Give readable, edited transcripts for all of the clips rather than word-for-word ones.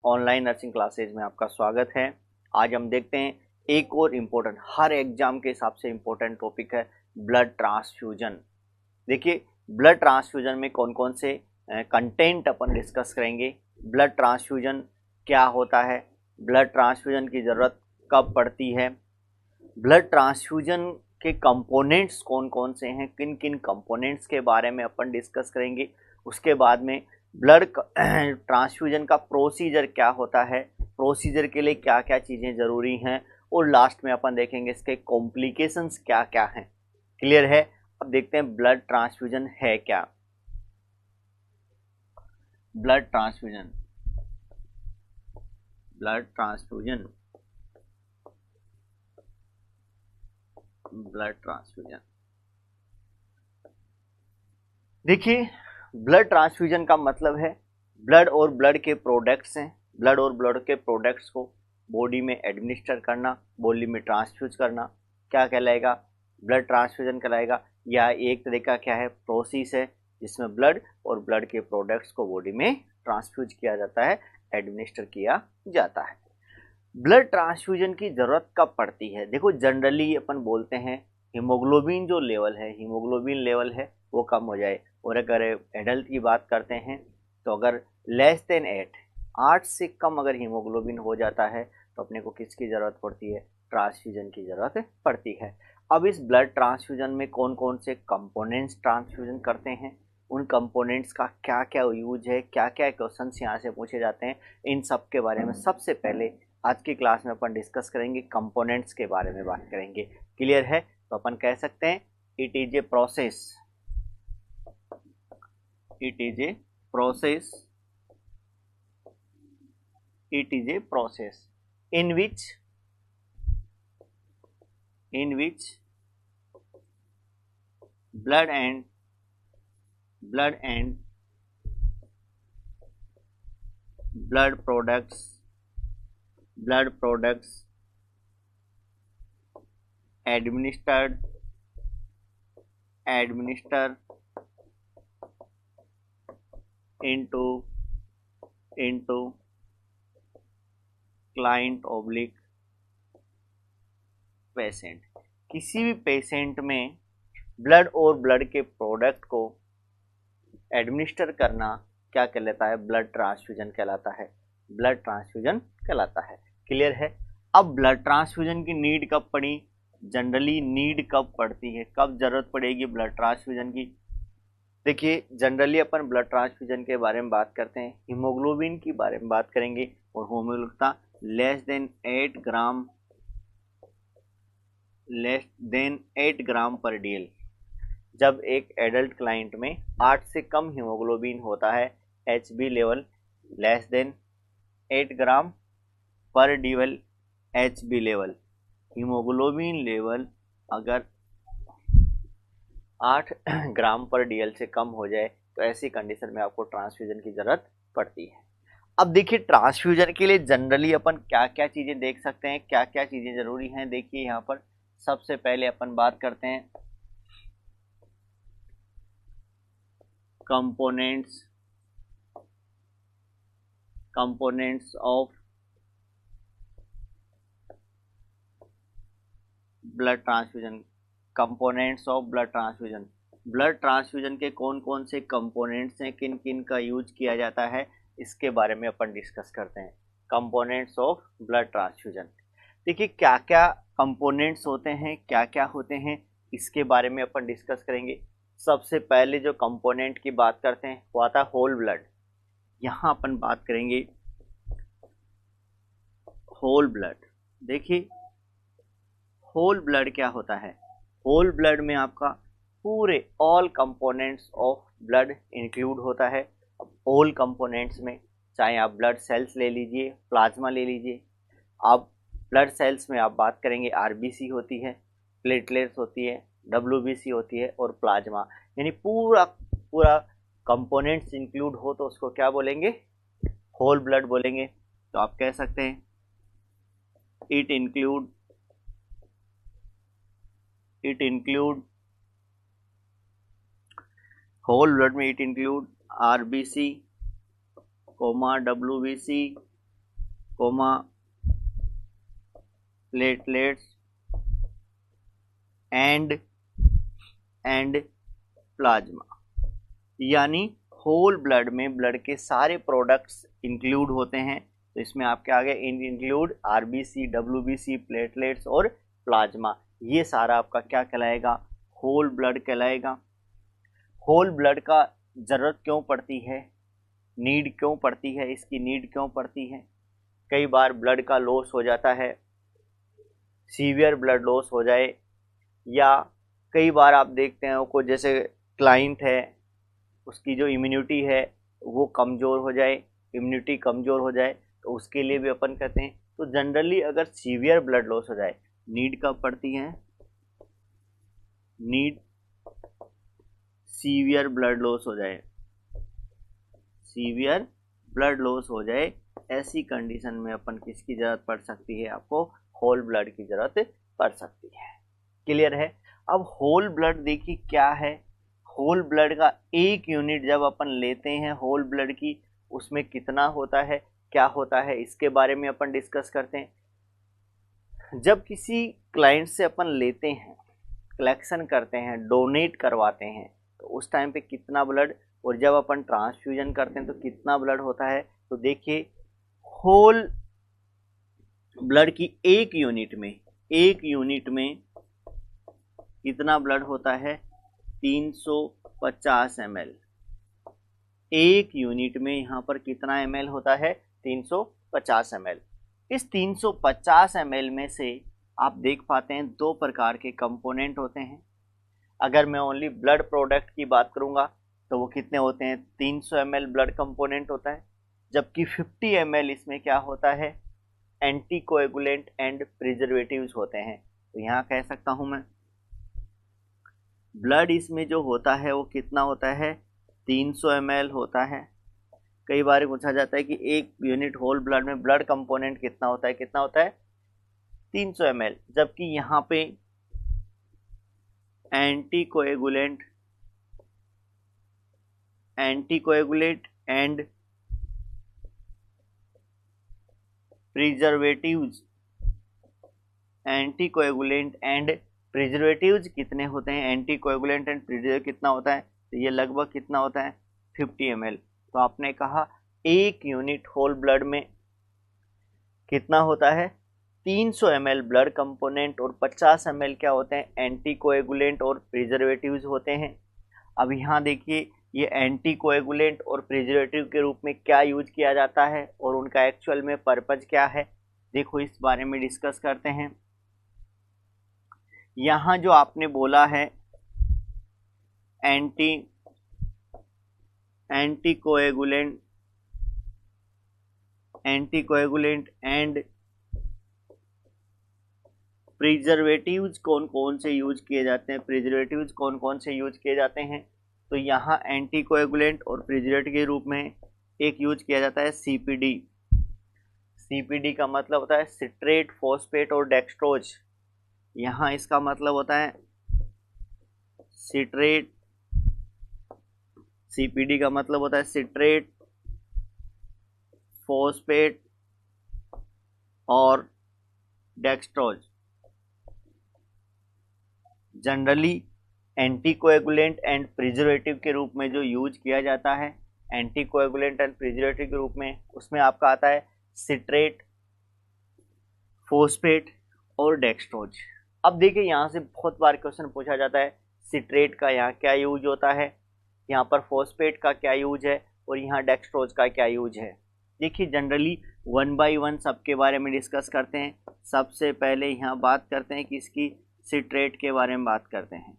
Online nursing classes में आपका स्वागत है। आज हम देखते हैं एक और इम्पोर्टेंट, हर एग्जाम के हिसाब से इम्पोर्टेंट टॉपिक है ब्लड ट्रांसफ्यूजन। देखिए ब्लड ट्रांसफ्यूजन में कौन कौन से कंटेंट अपन डिस्कस करेंगे, ब्लड ट्रांसफ्यूजन क्या होता है, ब्लड ट्रांसफ्यूजन की ज़रूरत कब पड़ती है, ब्लड ट्रांसफ्यूजन के कंपोनेंट्स कौन कौन से हैं, किन किन कंपोनेंट्स के बारे में अपन डिस्कस करेंगे। उसके बाद में ब्लड ट्रांसफ्यूजन का प्रोसीजर क्या होता है, प्रोसीजर के लिए क्या क्या चीज़ें ज़रूरी हैं, और लास्ट में अपन देखेंगे इसके कॉम्प्लिकेशंस क्या क्या हैं। क्लियर है? अब देखते हैं ब्लड ट्रांसफ्यूजन है क्या। Blood transfusion, blood transfusion, blood transfusion. देखिए ब्लड ट्रांसफ्यूजन का मतलब है ब्लड और ब्लड के प्रोडक्ट्स हैं, ब्लड और ब्लड के प्रोडक्ट्स को बॉडी में एडमिनिस्टर करना, बॉडी में ट्रांसफ्यूज करना, क्या कहलाएगा? ब्लड ट्रांसफ्यूजन कहलाएगा। या एक तरीका क्या है, प्रोसेस है जिसमें ब्लड और ब्लड के प्रोडक्ट्स को बॉडी में ट्रांसफ्यूज किया जाता है, एडमिनिस्टर किया जाता है। ब्लड ट्रांसफ्यूजन की ज़रूरत कब पड़ती है? देखो जनरली अपन बोलते हैं हीमोग्लोबिन जो लेवल है, हीमोग्लोबिन लेवल है वो कम हो जाए। और अगर एडल्ट की बात करते हैं तो अगर लेस देन 8 से कम अगर हीमोग्लोबिन हो जाता है तो अपने को किसकी ज़रूरत पड़ती है? ट्रांसफ्यूजन की ज़रूरत पड़ती है। अब इस ब्लड ट्रांसफ्यूजन में कौन कौन से कंपोनेंट्स ट्रांसफ्यूजन करते हैं, उन कंपोनेंट्स का क्या क्या यूज है, क्या क्या क्वेश्चंस यहाँ से पूछे जाते हैं, इन सब के बारे में सबसे पहले आज की क्लास में अपन डिस्कस करेंगे, कंपोनेंट्स के बारे में बात करेंगे। क्लियर है? तो अपन कह सकते हैं it is a process, it is a process, it is a process in which blood and blood products administer into client oblique patient. किसी भी पेशेंट में ब्लड और ब्लड के प्रोडक्ट को एडमिनिस्टर करना क्या कहलाता है? ब्लड ट्रांसफ्यूजन कहलाता है, ब्लड ट्रांसफ्यूजन कहलाता है। क्लियर है? अब ब्लड ट्रांसफ्यूजन की नीड कब पड़ी? जनरली नीड कब पड़ती है, कब जरूरत पड़ेगी ब्लड ट्रांसफ्यूजन की? देखिए जनरली अपन ब्लड ट्रांसफ्यूजन के बारे में बात करते हैं, हीमोग्लोबिन की बारे में बात करेंगे, और होम्योग्लोबिन लेस देन 8 ग्राम पर डीएल। जब एक एडल्ट क्लाइंट में 8 से कम हीमोग्लोबिन होता है, एचबी लेवल लेस देन 8 ग्राम पर DL, HB level, haemoglobin level अगर 8 ग्राम पर डीएल से कम हो जाए तो ऐसी कंडीशन में आपको ट्रांसफ्यूजन की ज़रूरत पड़ती है। अब देखिए ट्रांसफ्यूजन के लिए जनरली अपन क्या क्या चीज़ें देख सकते हैं, क्या क्या चीज़ें ज़रूरी हैं। देखिए यहाँ पर सबसे पहले अपन बात करते हैं components of blood transfusion, components of blood transfusion. Blood transfusion के कौन कौन से कंपोनेंट्स हैं, किन किन का यूज किया जाता है, इसके बारे में अपन डिस्कस करते हैं। Components of blood transfusion. देखिए क्या क्या कंपोनेंट्स होते हैं, क्या क्या होते हैं, इसके बारे में अपन डिस्कस करेंगे। सबसे पहले जो कंपोनेंट की बात करते हैं वो आता है होल ब्लड। यहाँ अपन बात करेंगे होल ब्लड। देखिए होल ब्लड क्या होता है? होल ब्लड में आपका पूरे all components of blood include होता है। ऑल कंपोनेंट्स में चाहे आप ब्लड सेल्स ले लीजिए, प्लाज्मा ले लीजिए। आप ब्लड सेल्स में आप बात करेंगे आरबीसी होती है, प्लेटलेट्स होती है, डब्ल्यूबीसी होती है और प्लाज्मा, यानी पूरा कंपोनेंट्स इंक्लूड हो तो उसको क्या बोलेंगे? होल ब्लड बोलेंगे। तो आप कह सकते हैं इट इंक्लूड होल ब्लड में it include RBC, WBC, comma platelets and plasma, यानी होल ब्लड में ब्लड के सारे प्रोडक्ट्स इंक्लूड होते हैं। तो इसमें आपके आगे इंक्लूड आरबीसी, डब्ल्यूबीसी, प्लेटलेट्स और प्लाज्मा, ये सारा आपका क्या कहलाएगा, होल ब्लड कहलाएगा। होल ब्लड का ज़रूरत क्यों पड़ती है, नीड क्यों पड़ती है, इसकी नीड क्यों पड़ती है? कई बार ब्लड का लॉस हो जाता है, सीवियर ब्लड लॉस हो जाए, या कई बार आप देखते हैं को जैसे क्लाइंट है उसकी जो इम्यूनिटी है वो कमज़ोर हो जाए, इम्यूनिटी कमज़ोर हो जाए, तो उसके लिए भी अपन कहते हैं। तो जनरली अगर सीवियर ब्लड लॉस हो जाए, नीड कब पड़ती है, नीड सीवियर ब्लड लॉस हो जाए, सीवियर ब्लड लॉस हो जाए, ऐसी कंडीशन में अपन किसकी ज़रूरत पड़ सकती है, आपको होल ब्लड की ज़रूरत पड़ सकती है। क्लियर है? अब होल ब्लड देखिए क्या है, होल ब्लड का एक यूनिट जब अपन लेते हैं होल ब्लड की, उसमें कितना होता है, क्या होता है, इसके बारे में अपन डिस्कस करते हैं। जब किसी क्लाइंट से अपन लेते हैं, कलेक्शन करते हैं, डोनेट करवाते हैं, तो उस टाइम पे कितना ब्लड, और जब अपन ट्रांसफ्यूजन करते हैं तो कितना ब्लड होता है। तो देखिए होल ब्लड की एक यूनिट में कितना ब्लड होता है, 350 ml। एक यूनिट में यहाँ पर कितना ml होता है, 350 ml। इस 350 ml में से आप देख पाते हैं दो प्रकार के कंपोनेंट होते हैं। अगर मैं ओनली ब्लड प्रोडक्ट की बात करूँगा तो वो कितने होते हैं, 300 ml ब्लड कंपोनेंट होता है, जबकि 50 ml इसमें क्या होता है, एंटी कोएगुलेंट एंड प्रिजर्वेटिव्स होते हैं। तो यहाँ कह सकता हूँ मैं ब्लड इसमें जो होता है वो कितना होता है, 300 ml होता है। कई बार पूछा जाता है कि एक यूनिट होल ब्लड में ब्लड कंपोनेंट कितना होता है, 300 ml, जबकि यहाँ पे एंटी कोएगुलेंट एंड प्रिजर्वेटिव्स कितने होते हैं, एंटी कोएगुलेंट एंड प्रिजर्वेटिव कितना होता है, तो ये लगभग कितना होता है, 50 ml। तो आपने कहा एक यूनिट होल ब्लड में कितना होता है, 300 ml ब्लड कंपोनेंट और 50 ml क्या होते हैं, एंटी कोएगुलेंट और प्रिजर्वेटिव्स होते हैं। अब यहाँ देखिए ये एंटी कोएगुलेंट और प्रिजर्वेटिव के रूप में क्या यूज किया जाता है और उनका एक्चुअल में पर्पज क्या है, देखो इस बारे में डिस्कस करते हैं। यहाँ जो आपने बोला है एंटी कोएगुलेंट एंड प्रिजर्वेटिव्स कौन कौन से यूज किए जाते हैं, प्रिजर्वेटिव्स कौन कौन से यूज किए जाते हैं, तो यहाँ एंटी कोएगुलेंट और प्रिजर्वेटिव के रूप में एक यूज किया जाता है सीपीडी। सीपीडी का मतलब होता है सिट्रेट, फॉस्फेट और डेक्सट्रोज। यहाँ इसका मतलब होता है सिट्रेट, सीपीडी का मतलब होता है सिट्रेट, फॉस्फेट और dextrose. Generally anti coagulant and preservative के रूप में जो यूज किया जाता है, एंटी कोएगुलेंट एंड प्रिजर्वेटिव के रूप में, उसमें आपका आता है सिट्रेट, फॉस्फेट और डेक्सट्रोज। अब देखिए यहाँ से बहुत बार क्वेश्चन पूछा जाता है सिट्रेट का यहाँ क्या यूज होता है, यहाँ पर फॉस्फेट का क्या यूज है और यहाँ डेक्सट्रोज का क्या यूज है। देखिए जनरली 1 by 1 सबके बारे में डिस्कस करते हैं। सबसे पहले यहाँ बात करते हैं कि इसकी सिट्रेट के बारे में बात करते हैं।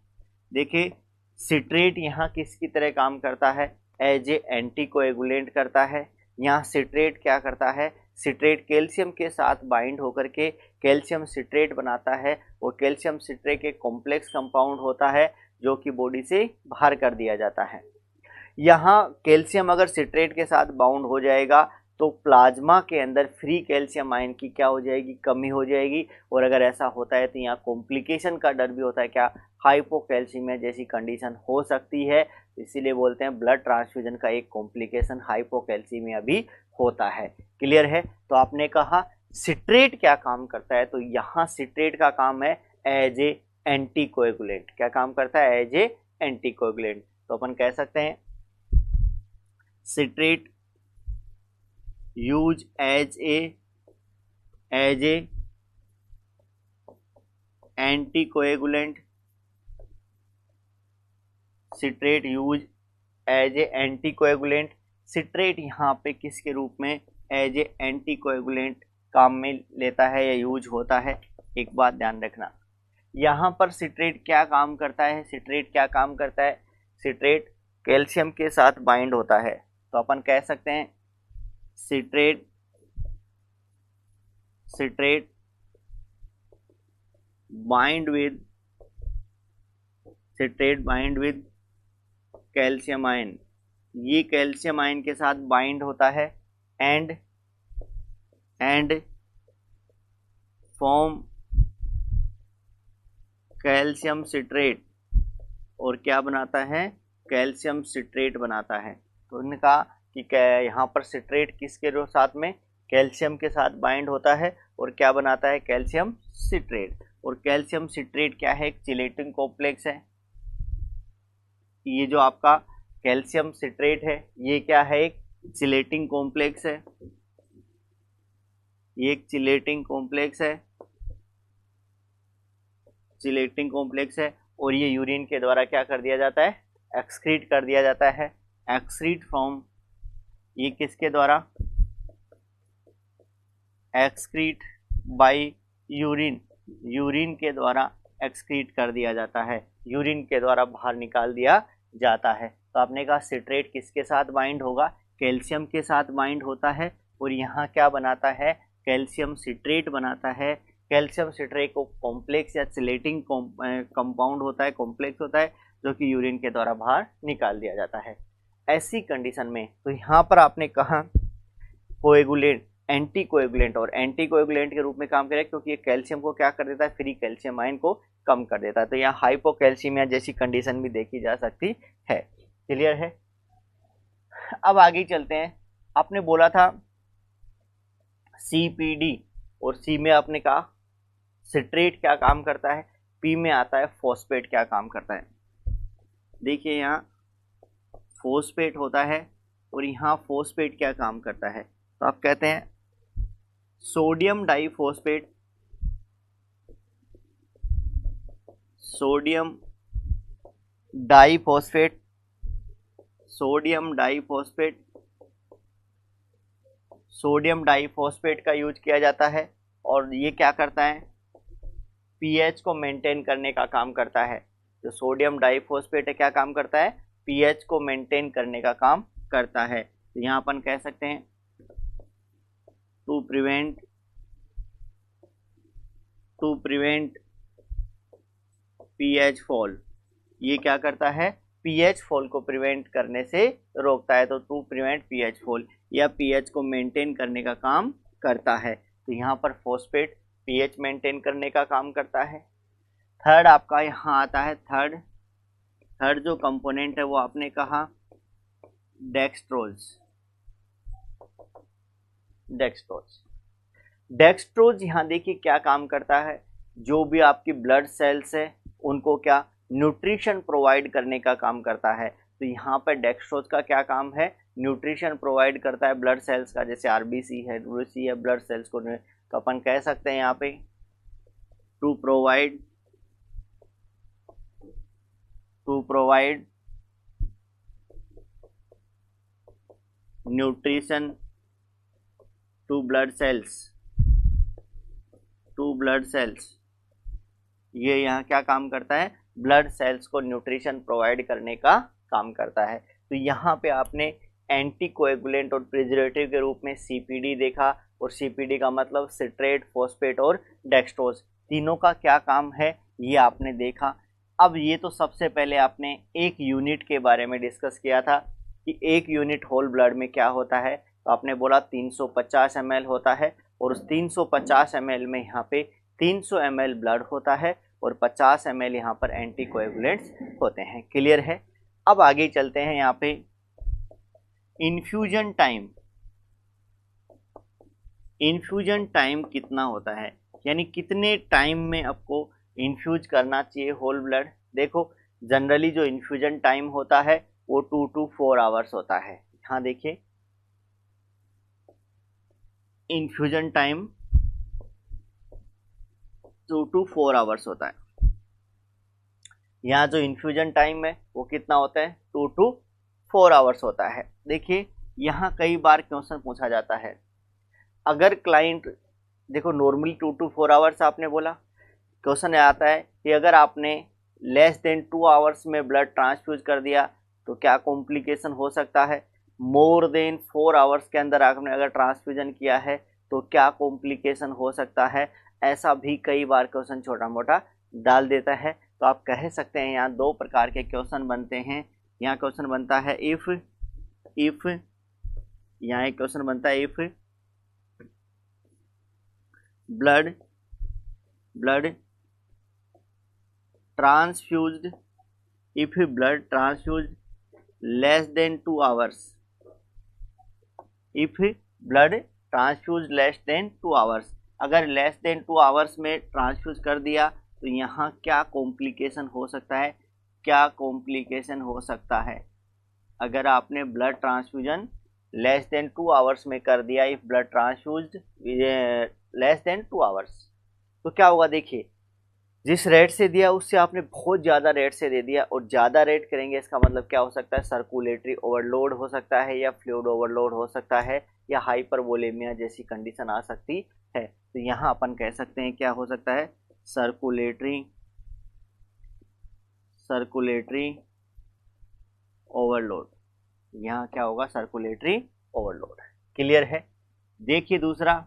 देखिए सिट्रेट यहाँ किसकी तरह काम करता है, एज ए एंटी कोएगुलेंट करता है। यहाँ सिट्रेट क्या करता है, सिट्रेट कैल्शियम के साथ बाइंड होकर के कैल्शियम सिट्रेट बनाता है और कैल्शियम सिट्रेट एक कॉम्प्लेक्स कंपाउंड होता है जो कि बॉडी से बाहर कर दिया जाता है। यहाँ कैल्शियम अगर सिट्रेट के साथ बाउंड हो जाएगा तो प्लाज्मा के अंदर फ्री कैल्शियम आयन की क्या हो जाएगी, कमी हो जाएगी, और अगर ऐसा होता है तो यहाँ कॉम्प्लिकेशन का डर भी होता है, क्या हाइपोकैल्सीमिया जैसी कंडीशन हो सकती है। इसीलिए बोलते हैं ब्लड ट्रांसफ्यूजन का एक कॉम्प्लिकेशन हाइपोकैल्सीमिया भी होता है। क्लियर है? तो आपने कहा सिट्रेट क्या काम करता है, तो यहाँ सिट्रेट का काम है एज ए एंटीकोएगुलेंट। क्या काम करता है? As a anticoagulant. तो अपन कह सकते हैं citrate use as a anticoagulant. Citrate use as a anticoagulant. Citrate यहाँ पे किसके रूप में? एज ए एंटीकोएगुलेंट काम में लेता है या यूज होता है। एक बात ध्यान रखना, यहाँ पर सिट्रेट क्या काम करता है? सिट्रेट क्या काम करता है? सिट्रेट कैल्शियम के साथ बाइंड होता है। तो अपन कह सकते हैं citrate bind with calcium ion. ये कैल्शियम आयन के साथ बाइंड होता है एंड फॉर्म कैल्शियम सिट्रेट। और क्या बनाता है? कैल्शियम सिट्रेट बनाता है। तो उन्होंने कहा कि यहाँ पर सिट्रेट किसके साथ में? कैल्शियम के साथ बाइंड होता है और क्या बनाता है? Calcium citrate. और कैल्शियम सिट्रेट क्या है? एक चिलेटिंग कॉम्प्लेक्स है। ये जो आपका कैल्शियम सिट्रेट है ये क्या है? एक चिलेटिंग कॉम्प्लेक्स है। ये एक चिलेटिंग कॉम्प्लेक्स है और ये यूरिन के द्वारा क्या कर दिया जाता है? एक्सक्रीट कर दिया जाता है। एक्सक्रीट फ्रॉम, ये किसके द्वारा? Excrete bye urine. यूरिन के द्वारा एक्सक्रीट कर दिया जाता है, यूरिन के द्वारा बाहर निकाल दिया जाता है। तो आपने कहा सिट्रेट किसके साथ बाइंड होगा? कैल्शियम के साथ बाइंड होता है और यहाँ क्या बनाता है? कैल्शियम सिट्रेट बनाता है। कैल्शियम सिट्रेट को कॉम्प्लेक्स या चिलेटिंग कंपाउंड होता है, कॉम्प्लेक्स होता है, जो कि यूरिन के द्वारा बाहर निकाल दिया जाता है। ऐसी कंडीशन में तो यहाँ पर आपने कहा कोएगुलेंट, एंटीकोएगुलेंट, और एंटीकोएगुलेंट के रूप में काम करेगा क्योंकि ये कैल्शियम को क्या कर देता है? फ्री कैल्शियम आयन को कम कर देता है। तो यहाँ हाइपोकैल्सीमिया जैसी कंडीशन भी देखी जा सकती है। क्लियर है? अब आगे चलते हैं। आपने बोला था CPD और C में आपने कहा सिट्रेट क्या काम करता है, P में आता है फॉस्फेट क्या काम करता है। देखिए यहाँ फॉस्फेट होता है और यहाँ फॉस्फेट क्या काम करता है, तो आप कहते हैं sodium diphosphate, sodium diphosphate, sodium diphosphate, sodium diphosphate का यूज किया जाता है और ये क्या करता है, पीएच को मेंटेन करने का काम करता है। जो सोडियम डाइफॉस्फेट है क्या काम करता है, पीएच को मेंटेन करने का काम करता है। तो यहाँ अपन कह सकते हैं टू प्रिवेंट पीएच फॉल, ये क्या करता है, पीएच फॉल को प्रिवेंट करने से रोकता है। तो टू प्रिवेंट पीएच फॉल या पीएच को मेंटेन करने का काम करता है। तो यहाँ पर फॉस्फेट पीएच मेंटेन करने का काम करता है। थर्ड आपका यहाँ आता है, थर्ड जो कंपोनेंट है वो आपने कहा डेक्सट्रोज। डेक्सट्रोज यहाँ देखिए क्या काम करता है, जो भी आपकी ब्लड सेल्स है उनको क्या न्यूट्रिशन प्रोवाइड करने का काम करता है। तो यहाँ पर डेक्सट्रोज का क्या काम है, न्यूट्रिशन प्रोवाइड करता है ब्लड सेल्स का, जैसे आरबीसी है, यूसी है, ब्लड सेल्स को। तो अपन कह सकते हैं यहाँ पे to provide nutrition to blood cells, ये यहाँ क्या काम करता है, ब्लड सेल्स को न्यूट्रिशन प्रोवाइड करने का काम करता है। तो यहाँ पे आपने एंटीकोएगुलेंट और प्रिजर्वेटिव के रूप में सीपीडी देखा, और सीपीडी का मतलब सिट्रेट, फॉस्फेट और डेक्सट्रोज, तीनों का क्या काम है ये आपने देखा। अब ये तो सबसे पहले आपने एक यूनिट के बारे में डिस्कस किया था कि एक यूनिट होल ब्लड में क्या होता है, तो आपने बोला 350 ml होता है, और उस 350 ml में यहाँ पे 300 ml ब्लड होता है और 50 ml यहाँ पर एंटीकोएगुलेंट्स होते हैं। क्लियर है? अब आगे चलते हैं। यहाँ पे इन्फ्यूजन टाइम इन्फ्यूजन टाइम कितना होता है, यानी कितने टाइम में आपको इन्फ्यूज करना चाहिए होल ब्लड। देखो जनरली जो इन्फ्यूजन टाइम होता है वो 2 to 4 आवर्स होता है। यहाँ देखिए इन्फ्यूजन टाइम 2 to 4 आवर्स होता है। यहाँ जो इन्फ्यूजन टाइम है वो कितना होता है 2 to 4 आवर्स होता है। देखिए यहाँ कई बार क्वेश्चन पूछा जाता है, अगर क्लाइंट, देखो नॉर्मली 2 to 4 आवर्स आपने बोला, क्वेश्चन आता है कि अगर आपने लेस देन 2 आवर्स में ब्लड ट्रांसफ्यूज कर दिया तो क्या कॉम्प्लिकेशन हो सकता है, मोर देन 4 आवर्स के अंदर आपने अगर ट्रांसफ्यूजन किया है तो क्या कॉम्प्लिकेशन हो सकता है। ऐसा भी कई बार क्वेश्चन छोटा मोटा डाल देता है। तो आप कह सकते हैं यहाँ दो प्रकार के क्वेश्चन बनते हैं। यहाँ क्वेश्चन बनता है इफ यहाँ एक क्वेश्चन बनता है if blood transfused, if blood transfused less than 2 hours, if blood transfused less than 2 hours, अगर लेस देन 2 आवर्स में ट्रांसफ्यूज कर दिया तो यहाँ क्या कॉम्प्लिकेशन हो सकता है, क्या कॉम्प्लिकेशन हो सकता है। अगर आपने blood transfusion less than 2 hours में कर दिया, if blood transfused less than 2 hours, तो क्या होगा। देखिए जिस रेट से दिया उससे आपने बहुत ज़्यादा रेट से दे दिया, और ज़्यादा रेट करेंगे इसका मतलब क्या हो सकता है, सर्कुलेटरी ओवरलोड हो सकता है, या फ्लूइड ओवरलोड हो सकता है, या हाइपरवोलेमिया जैसी कंडीशन आ सकती है। तो यहाँ अपन कह सकते हैं क्या हो सकता है, सर्कुलेटरी ओवरलोड। यहाँ क्या होगा, सर्कुलेटरी ओवरलोड। क्लियर है। देखिए दूसरा,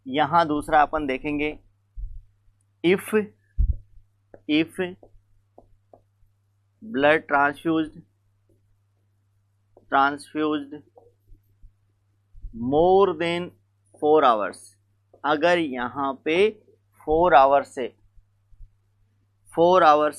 यहाँ दूसरा अपन देखेंगे if blood transfused more than 4 hours, अगर यहाँ पे 4 आवर्स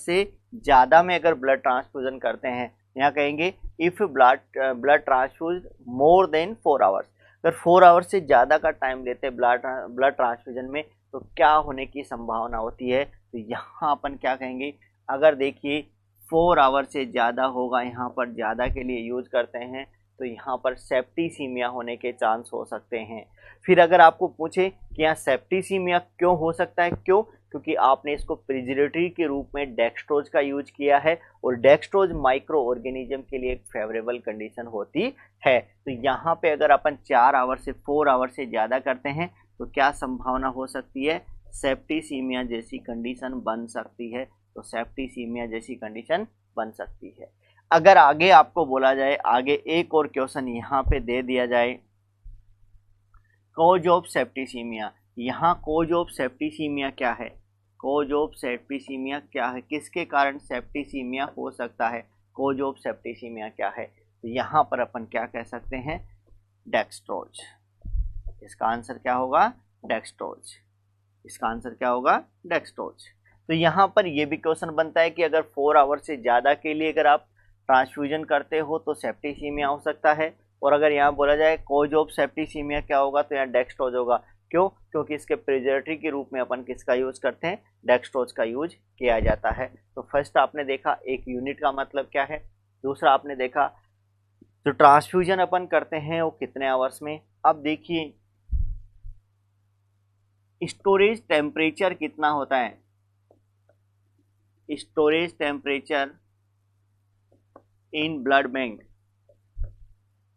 से ज़्यादा में अगर ब्लड ट्रांसफ्यूजन करते हैं, यहाँ कहेंगे if blood transfuse more than 4 hours, अगर 4 आवर्स से ज़्यादा का टाइम लेते हैं ब्लड ट्रांसफ्यूजन में तो क्या होने की संभावना होती है। तो यहाँ अपन क्या कहेंगे, अगर देखिए 4 आवर से ज़्यादा होगा, यहाँ पर ज़्यादा के लिए यूज करते हैं, तो यहाँ पर सेप्टिसीमिया होने के चांस हो सकते हैं। फिर अगर आपको पूछे कि यहाँ सेप्टिसीमिया क्यों हो सकता है, क्योंकि आपने इसको प्रिजर्वेटिव के रूप में डेक्सट्रोज का यूज किया है, और डेक्सट्रोज माइक्रो ऑर्गेनिज्म के लिए एक फेवरेबल कंडीशन होती है। तो यहाँ पे अगर अपन 4 आवर से 4 आवर से ज़्यादा करते हैं तो क्या संभावना हो सकती है, सेप्टिसीमिया जैसी कंडीशन बन सकती है। तो सेप्टिसीमिया जैसी कंडीशन बन सकती है। अगर आगे आपको बोला जाए, आगे एक और क्वेश्चन यहाँ पे दे दिया जाए, कॉज ऑफ सेप्टिसीमिया। यहाँ कॉज ऑफ सेप्टिसीमिया क्या है, कॉज ऑफ सेप्टिसीमिया क्या है, किसके कारण सेप्टिसीमिया हो सकता है, कॉज ऑफ सेप्टिसीमिया क्या है। तो यहाँ पर अपन क्या कह सकते हैं, डेक्सट्रोज। इसका आंसर क्या होगा, डेक्सट्रोज। इसका आंसर क्या होगा, डेक्सट्रोज। तो यहाँ पर ये भी क्वेश्चन बनता है कि अगर 4 आवर से ज़्यादा के लिए अगर आप ट्रांसफ्यूजन करते हो तो सेप्टिसीमिया हो सकता है। और अगर यहाँ बोला जाए कॉज ऑफ सेप्टिसीमिया क्या होगा, तो यहाँ डेक्सट्रोज होगा। क्यों, क्योंकि इसके प्रिजर्वेटिव के रूप में अपन किसका यूज करते हैं, डेक्सट्रोज का यूज किया जाता है। तो फर्स्ट आपने देखा एक यूनिट का मतलब क्या है, दूसरा आपने देखा जो ट्रांसफ्यूजन अपन करते हैं वो कितने आवर्स में। अब देखिए स्टोरेज टेम्परेचर कितना होता है, storage temperature in blood bank,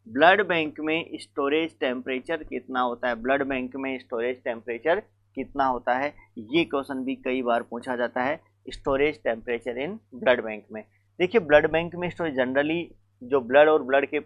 blood bank में स्टोरेज टेम्परेचर कितना होता है, ब्लड बैंक में स्टोरेज टेम्परेचर कितना होता है। ये क्वेश्चन भी कई बार पूछा जाता है, storage temperature in blood bank में। देखिए ब्लड बैंक में स्टोरेज जनरली जो ब्लड और ब्लड के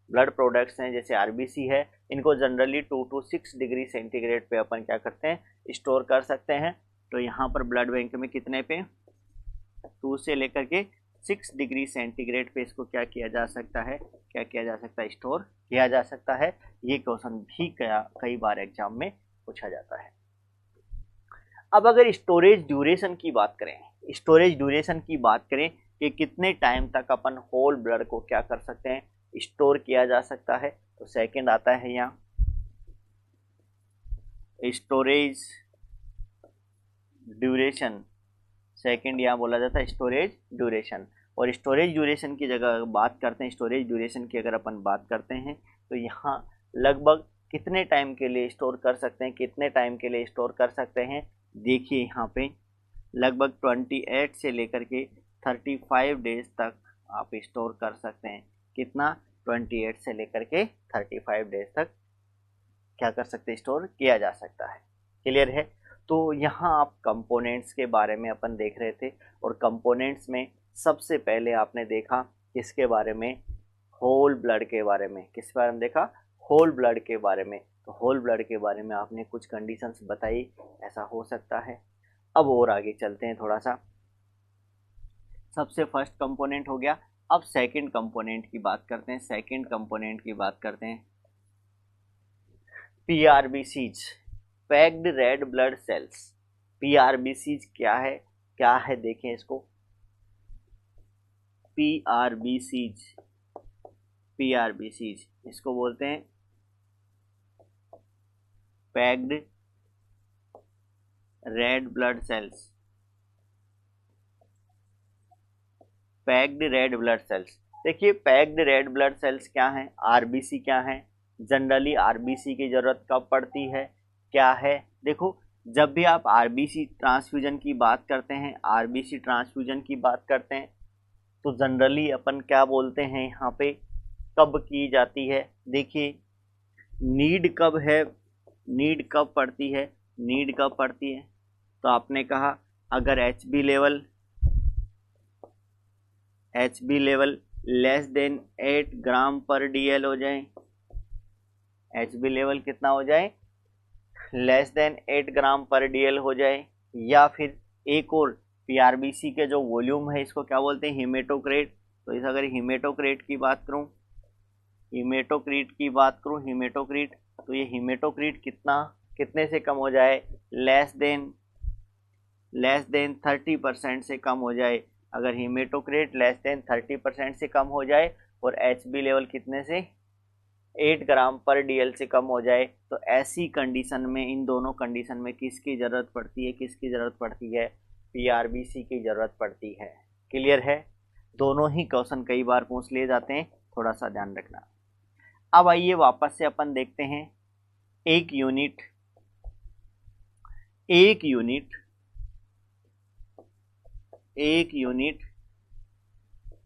ब्लड प्रोडक्ट्स हैं जैसे आरबीसी है, इनको जनरली 2 to 6 डिग्री सेंटीग्रेड पे अपन क्या करते हैं, स्टोर कर सकते हैं। तो यहाँ पर ब्लड बैंक में कितने पे, 2 से लेकर के 6 डिग्री सेंटीग्रेड पे इसको क्या किया जा सकता है, क्या किया जा सकता है, स्टोर किया जा सकता है। ये क्वेश्चन भी कई बार एग्जाम में पूछा जाता है। अब अगर स्टोरेज ड्यूरेशन की बात करें, स्टोरेज ड्यूरेशन की बात करें कि कितने टाइम तक अपन होल ब्लड को क्या कर सकते हैं, स्टोर किया जा सकता है, तो सेकंड आता है यहाँ स्टोरेज ड्यूरेशन, सेकंड यहाँ बोला जाता है स्टोरेज ड्यूरेशन। और स्टोरेज ड्यूरेशन की जगह बात करते हैं, स्टोरेज ड्यूरेशन की अगर अपन बात करते हैं तो यहाँ लगभग कितने टाइम के लिए स्टोर कर सकते हैं, कितने टाइम के लिए स्टोर कर सकते हैं। देखिए यहाँ पे लगभग 28 से लेकर के 35 डेज तक आप स्टोर कर सकते हैं। कितना? 28 से लेकर के 35 डेज तक क्या कर सकते हैं, स्टोर किया जा सकता है। क्लियर है? तो यहाँ आप कंपोनेंट्स के बारे में अपन देख रहे थे, और कंपोनेंट्स में सबसे पहले आपने देखा किसके बारे में, होल ब्लड के बारे में। किस बारे में देखा? होल ब्लड के बारे में। तो होल ब्लड के बारे में आपने कुछ कंडीशंस बताई, ऐसा हो सकता है। अब और आगे चलते हैं थोड़ा सा। सबसे फर्स्ट कंपोनेंट हो गया, अब सेकंड कंपोनेंट की बात करते हैं। सेकंड कंपोनेंट की बात करते हैं पीआरबीसीज, पैक्ड रेड ब्लड सेल्स। पीआरबीसीज क्या है? क्या है देखें इसको। पीआरबीसीज, पीआरबीसीज इसको बोलते हैं packed red blood sales, packed red blood sales. देखिए पैक्ड रेड ब्लड सेल्स क्या है, आरबीसी क्या है। जनरली आरबीसी की जरूरत कब पड़ती है, क्या है? देखो जब भी आप आरबीसी ट्रांसफ्यूजन की बात करते हैं, आरबीसी ट्रांसफ्यूजन की बात करते हैं, तो जनरली अपन क्या बोलते हैं यहाँ पे, कब की जाती है। देखिए नीड कब है, नीड कब पड़ती है, नीड कब पड़ती है। तो आपने कहा अगर एचबी लेवल लेस देन 8 ग्राम पर डीएल हो जाए, एचबी लेवल कितना हो जाए, लेस देन 8 ग्राम पर डीएल हो जाए। या फिर एक और पीआरबीसी के जो वॉल्यूम है इसको क्या बोलते हैं, हीमेटोक्रेट। तो इस अगर हीमेटोक्रेट की बात करूं, हीमेटोक्रीट की बात करूं, हीमेटोक्रीट, तो ये हीमेटोक्रीट कितने से कम हो जाए, लेस देन 30% से कम हो जाए। अगर हीमेटोक्रेट लेस देन 30% से कम हो जाए और एचबी लेवल कितने से, 8 ग्राम पर डीएल से कम हो जाए, तो ऐसी कंडीशन में, इन दोनों कंडीशन में किसकी ज़रूरत पड़ती है, किसकी ज़रूरत पड़ती है, पीआरबीसी की ज़रूरत पड़ती है। क्लियर है? दोनों ही क्वेश्चन कई बार पूछ लिए जाते हैं, थोड़ा सा ध्यान रखना। अब आइए वापस से अपन देखते हैं एक यूनिट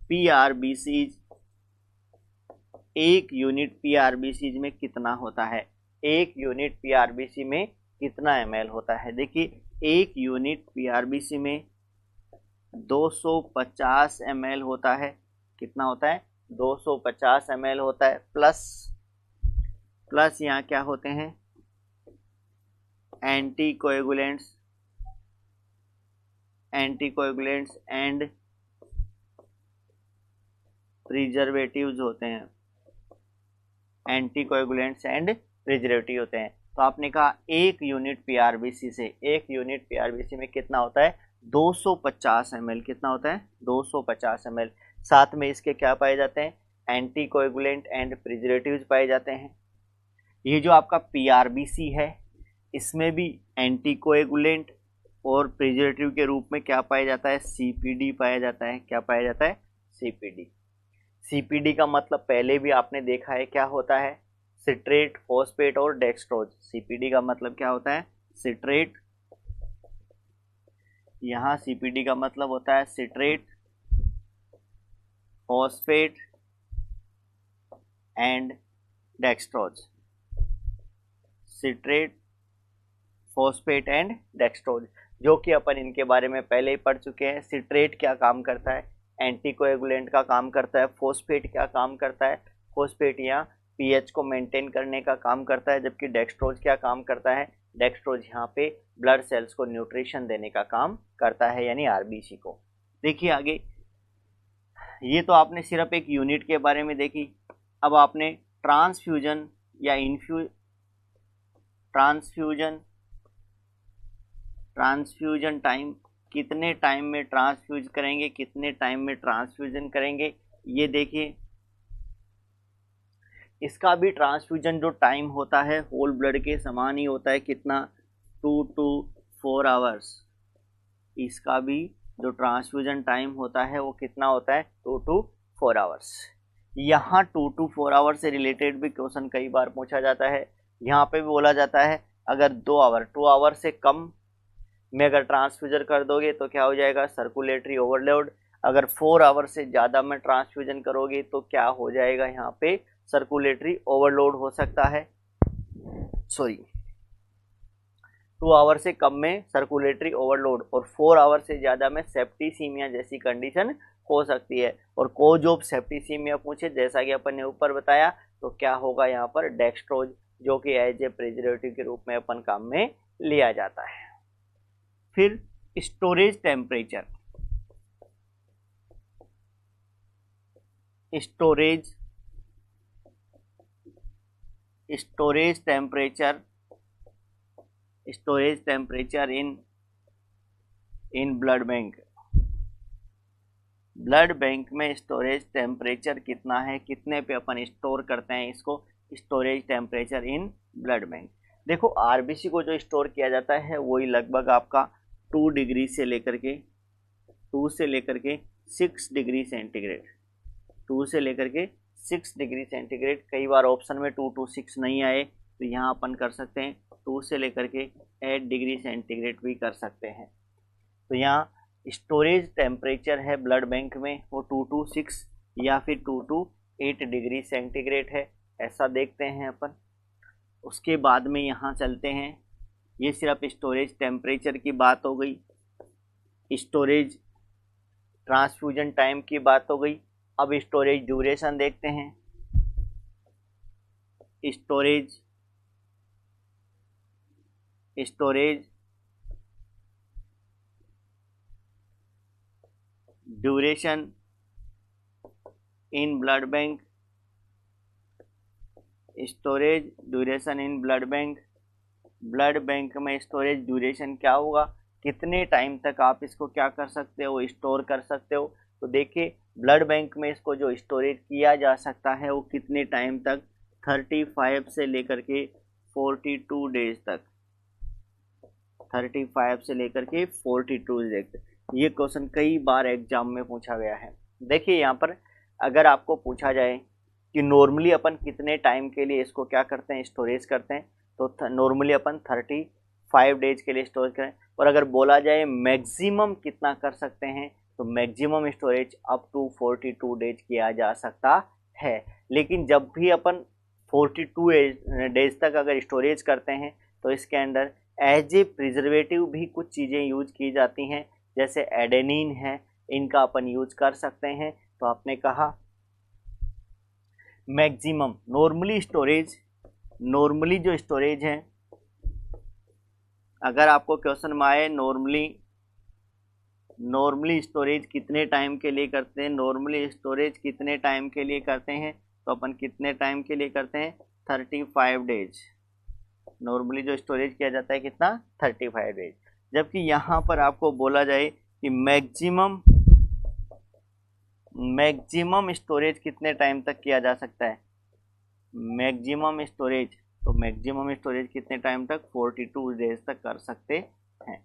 पीआरबीसी, एक यूनिट पीआरबीसी में कितना होता है, एक यूनिट पीआरबीसी में कितना एमएल होता है। देखिए एक यूनिट पीआरबीसी में 250 ml होता है। कितना होता है, 250 ml होता है। प्लस यहाँ क्या होते हैं, एंटीकोएगुलेंट्स एंड प्रिजर्वेटिव्स होते हैं, एंटीकोएगुलेंट्स एंड प्रिजर्वेटिव होते हैं। तो आपने कहा एक यूनिट पीआरबीसी में कितना होता है, 250 ml। कितना होता है, 250 ml। साथ में इसके क्या पाए जाते हैं, एंटीकोएगुलेंट एंड प्रिजर्वेटिव्स पाए जाते हैं। ये जो आपका पीआरबीसी है इसमें भी एंटीकोएगुलेंट और प्रिजर्वेटिव के रूप में क्या पाया जाता है, सीपीडी पाया जाता है। क्या पाया जाता है, सीपीडी। सीपीडी का मतलब पहले भी आपने देखा है क्या होता है, सिट्रेट, फॉस्फेट और डेक्सट्रोज। सीपीडी का मतलब क्या होता है, सिट्रेट, यहाँ सीपीडी का मतलब होता है citrate, phosphate and dextrose. Citrate, phosphate and dextrose, जो कि अपन इनके बारे में पहले ही पढ़ चुके हैं। सिट्रेट क्या काम करता है, एंटीकोएगुलेंट का काम करता है। फॉस्फेट क्या काम करता है, फॉस्फेट यहाँ पीएच को मेंटेन करने का काम करता है। जबकि डेक्सट्रोज क्या काम करता है, डेक्सट्रोज यहाँ पे ब्लड सेल्स को न्यूट्रिशन देने का काम करता है, यानी आरबीसी को। देखिए आगे, ये तो आपने सिर्फ एक यूनिट के बारे में देखी। अब आपने ट्रांसफ्यूजन या ट्रांसफ्यूजन टाइम, कितने टाइम में ट्रांसफ्यूज करेंगे, कितने टाइम में ट्रांसफ्यूजन करेंगे, ये देखिए। इसका भी ट्रांसफ्यूजन जो टाइम होता है होल ब्लड के समान ही होता है, कितना, 2 to 4 आवर्स। इसका भी जो ट्रांसफ्यूजन टाइम होता है वो कितना होता है, 2 to 4 आवर्स। यहाँ 2 to 4 आवर से रिलेटेड भी क्वेश्चन कई बार पूछा जाता है। यहाँ पे भी बोला जाता है अगर 2 आवर से कम में अगर ट्रांसफ्यूजन कर दोगे तो क्या हो जाएगा, सर्कुलेटरी ओवरलोड। अगर 4 आवर से ज़्यादा में ट्रांसफ्यूजन करोगे तो क्या हो जाएगा, यहाँ पे सर्कुलेटरी ओवरलोड हो सकता है। 2 आवर से कम में सर्कुलेटरी ओवरलोड और 4 आवर से ज़्यादा में सेप्टिसीमिया जैसी कंडीशन हो सकती है। और कोज ऑफ सेप्टिसीमिया पूछे जैसा कि अपन ने ऊपर बताया तो क्या होगा यहाँ पर, डेक्स्ट्रोज, जो कि एज ए प्रिजर्वेटिव के रूप में अपन काम में लिया जाता है। फिर storage temperature, storage temperature in blood bank. Blood bank में स्टोरेज टेम्परेचर कितना है, कितने पे अपन स्टोर करते हैं इसको, storage temperature in blood bank. देखो आरबीसी को जो स्टोर किया जाता है वही लगभग आपका 2 डिग्री से लेकर के 6 डिग्री सेंटीग्रेड, 2 से लेकर के 6 डिग्री सेंटीग्रेड। कई बार ऑप्शन में 2 to 6 नहीं आए तो यहाँ अपन कर सकते हैं 2 से लेकर के 8 डिग्री सेंटीग्रेड भी कर सकते हैं। तो यहाँ स्टोरेज टेम्परेचर है ब्लड बैंक में वो 2 to 6 या फिर 2 to 8 डिग्री सेंटीग्रेड है, ऐसा देखते हैं अपन। उसके बाद में यहाँ चलते हैं, ये सिर्फ स्टोरेज टेम्परेचर की बात हो गई, स्टोरेज ट्रांसफ्यूजन टाइम की बात हो गई। अब स्टोरेज ड्यूरेशन देखते हैं। Storage duration in blood bank, storage duration in blood bank. Blood bank में स्टोरेज ड्यूरेशन क्या होगा, कितने टाइम तक आप इसको क्या कर सकते हो, स्टोर कर सकते हो। तो देखिए ब्लड बैंक में इसको जो स्टोरेज किया जा सकता है वो कितने टाइम तक, 35 से लेकर के 42 डेज तक, 35 से लेकर के 42 डेज तक। ये क्वेश्चन कई बार एग्जाम में पूछा गया है। देखिए यहाँ पर अगर आपको पूछा जाए कि नॉर्मली अपन कितने टाइम के लिए इसको क्या करते हैं, स्टोरेज करते हैं, तो नॉर्मली अपन 35 डेज के लिए स्टोरेज करें। और अगर बोला जाए मैक्सिमम कितना कर सकते हैं तो maximum storage up to 42 days किया जा सकता है। लेकिन जब भी अपन 42 डेज तक अगर स्टोरेज करते हैं तो इसके अंदर एज ए प्रिजर्वेटिव भी कुछ चीज़ें यूज की जाती हैं, जैसे एडेनिन है, इनका अपन यूज कर सकते हैं। तो आपने कहा मैक्सिमम, नॉर्मली जो स्टोरेज है, अगर आपको क्वेश्चन में आए नॉर्मली स्टोरेज कितने टाइम के लिए करते हैं, नॉर्मली स्टोरेज कितने टाइम के लिए करते हैं, तो अपन कितने टाइम के लिए करते हैं, 35 डेज। नॉर्मली जो स्टोरेज किया जाता है कितना, 35 डेज। जबकि यहाँ पर आपको बोला जाए कि मैक्सिमम स्टोरेज कितने टाइम तक किया जा सकता है, मैक्सिमम स्टोरेज, तो मैक्सिमम स्टोरेज कितने टाइम तक, 42 डेज तक कर सकते हैं।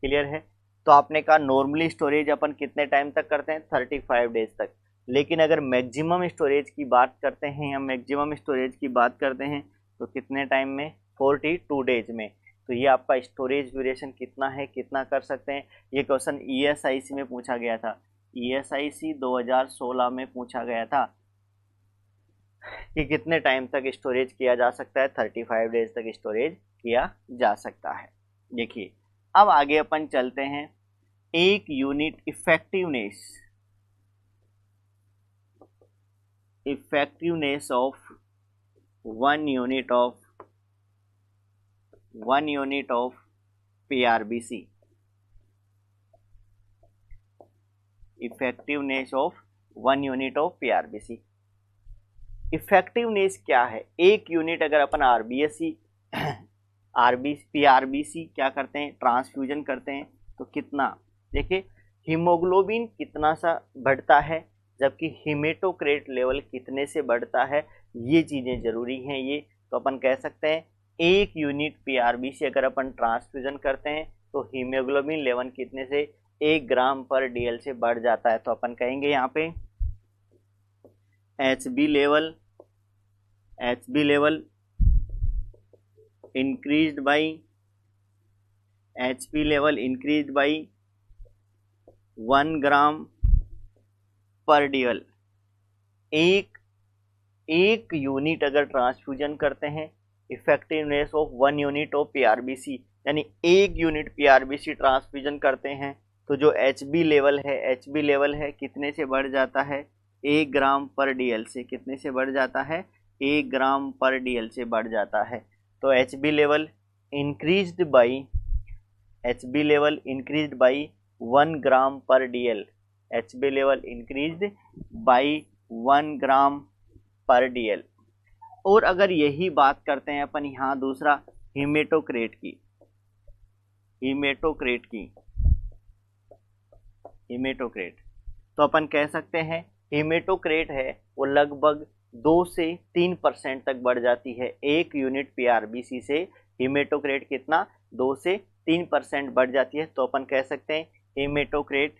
क्लियर है। तो आपने कहा नॉर्मली स्टोरेज अपन कितने टाइम तक करते हैं, 35 डेज तक। लेकिन अगर मैक्सिमम स्टोरेज की बात करते हैं या मैक्सिमम स्टोरेज की बात करते हैं तो कितने टाइम में, 42 डेज में। तो ये आपका स्टोरेज ड्यूरेशन कितना है, कितना कर सकते हैं। ये क्वेश्चन ESIC में पूछा गया था, ESIC 2016 में पूछा गया था कि कितने टाइम तक स्टोरेज किया जा सकता है, 35 डेज तक स्टोरेज किया जा सकता है। देखिए अब आगे अपन चलते हैं, एक unit effectiveness of 1 unit of PRBC, effectiveness of 1 unit of PRBC। Effectiveness क्या है, एक यूनिट अगर अपन PRBC क्या करते हैं, ट्रांसफ्यूजन करते हैं तो कितना, देखिए हीमोग्लोबिन कितना सा बढ़ता है, जबकि हीमेटोक्रेट लेवल कितने से बढ़ता है, ये चीज़ें जरूरी हैं। ये तो अपन कह सकते हैं 1 यूनिट पीआरबीसी अगर अपन ट्रांसफ्यूजन करते हैं तो हीमोग्लोबिन लेवल कितने से 1 ग्राम पर डीएल से बढ़ जाता है। तो अपन कहेंगे यहाँ पे एचबी लेवल इंक्रीज्ड बाई 1 ग्राम पर डीएल। एक यूनिट अगर ट्रांसफ्यूजन करते हैं, effectiveness of 1 unit of PRBC, यानी 1 यूनिट पीआरबीसी ट्रांसफ्यूजन करते हैं तो जो एचबी लेवल है कितने से बढ़ जाता है, 1 ग्राम पर डीएल से। कितने से बढ़ जाता है, 1 ग्राम पर डीएल से बढ़ जाता है। तो एचबी लेवल इंक्रीज्ड बाई 1 ग्राम पर DL. HB level increased by 1 ग्राम पर डीएल। और अगर यही बात करते हैं अपन यहाँ दूसरा हीमेटोक्रेट की, तो अपन कह सकते हैं हीमेटोक्रेट है वो लगभग 2 से 3% तक बढ़ जाती है। 1 यूनिट पीआरबीसी से हीमेटोक्रेट कितना, 2 से 3% बढ़ जाती है। तो अपन कह सकते हैं haematocrit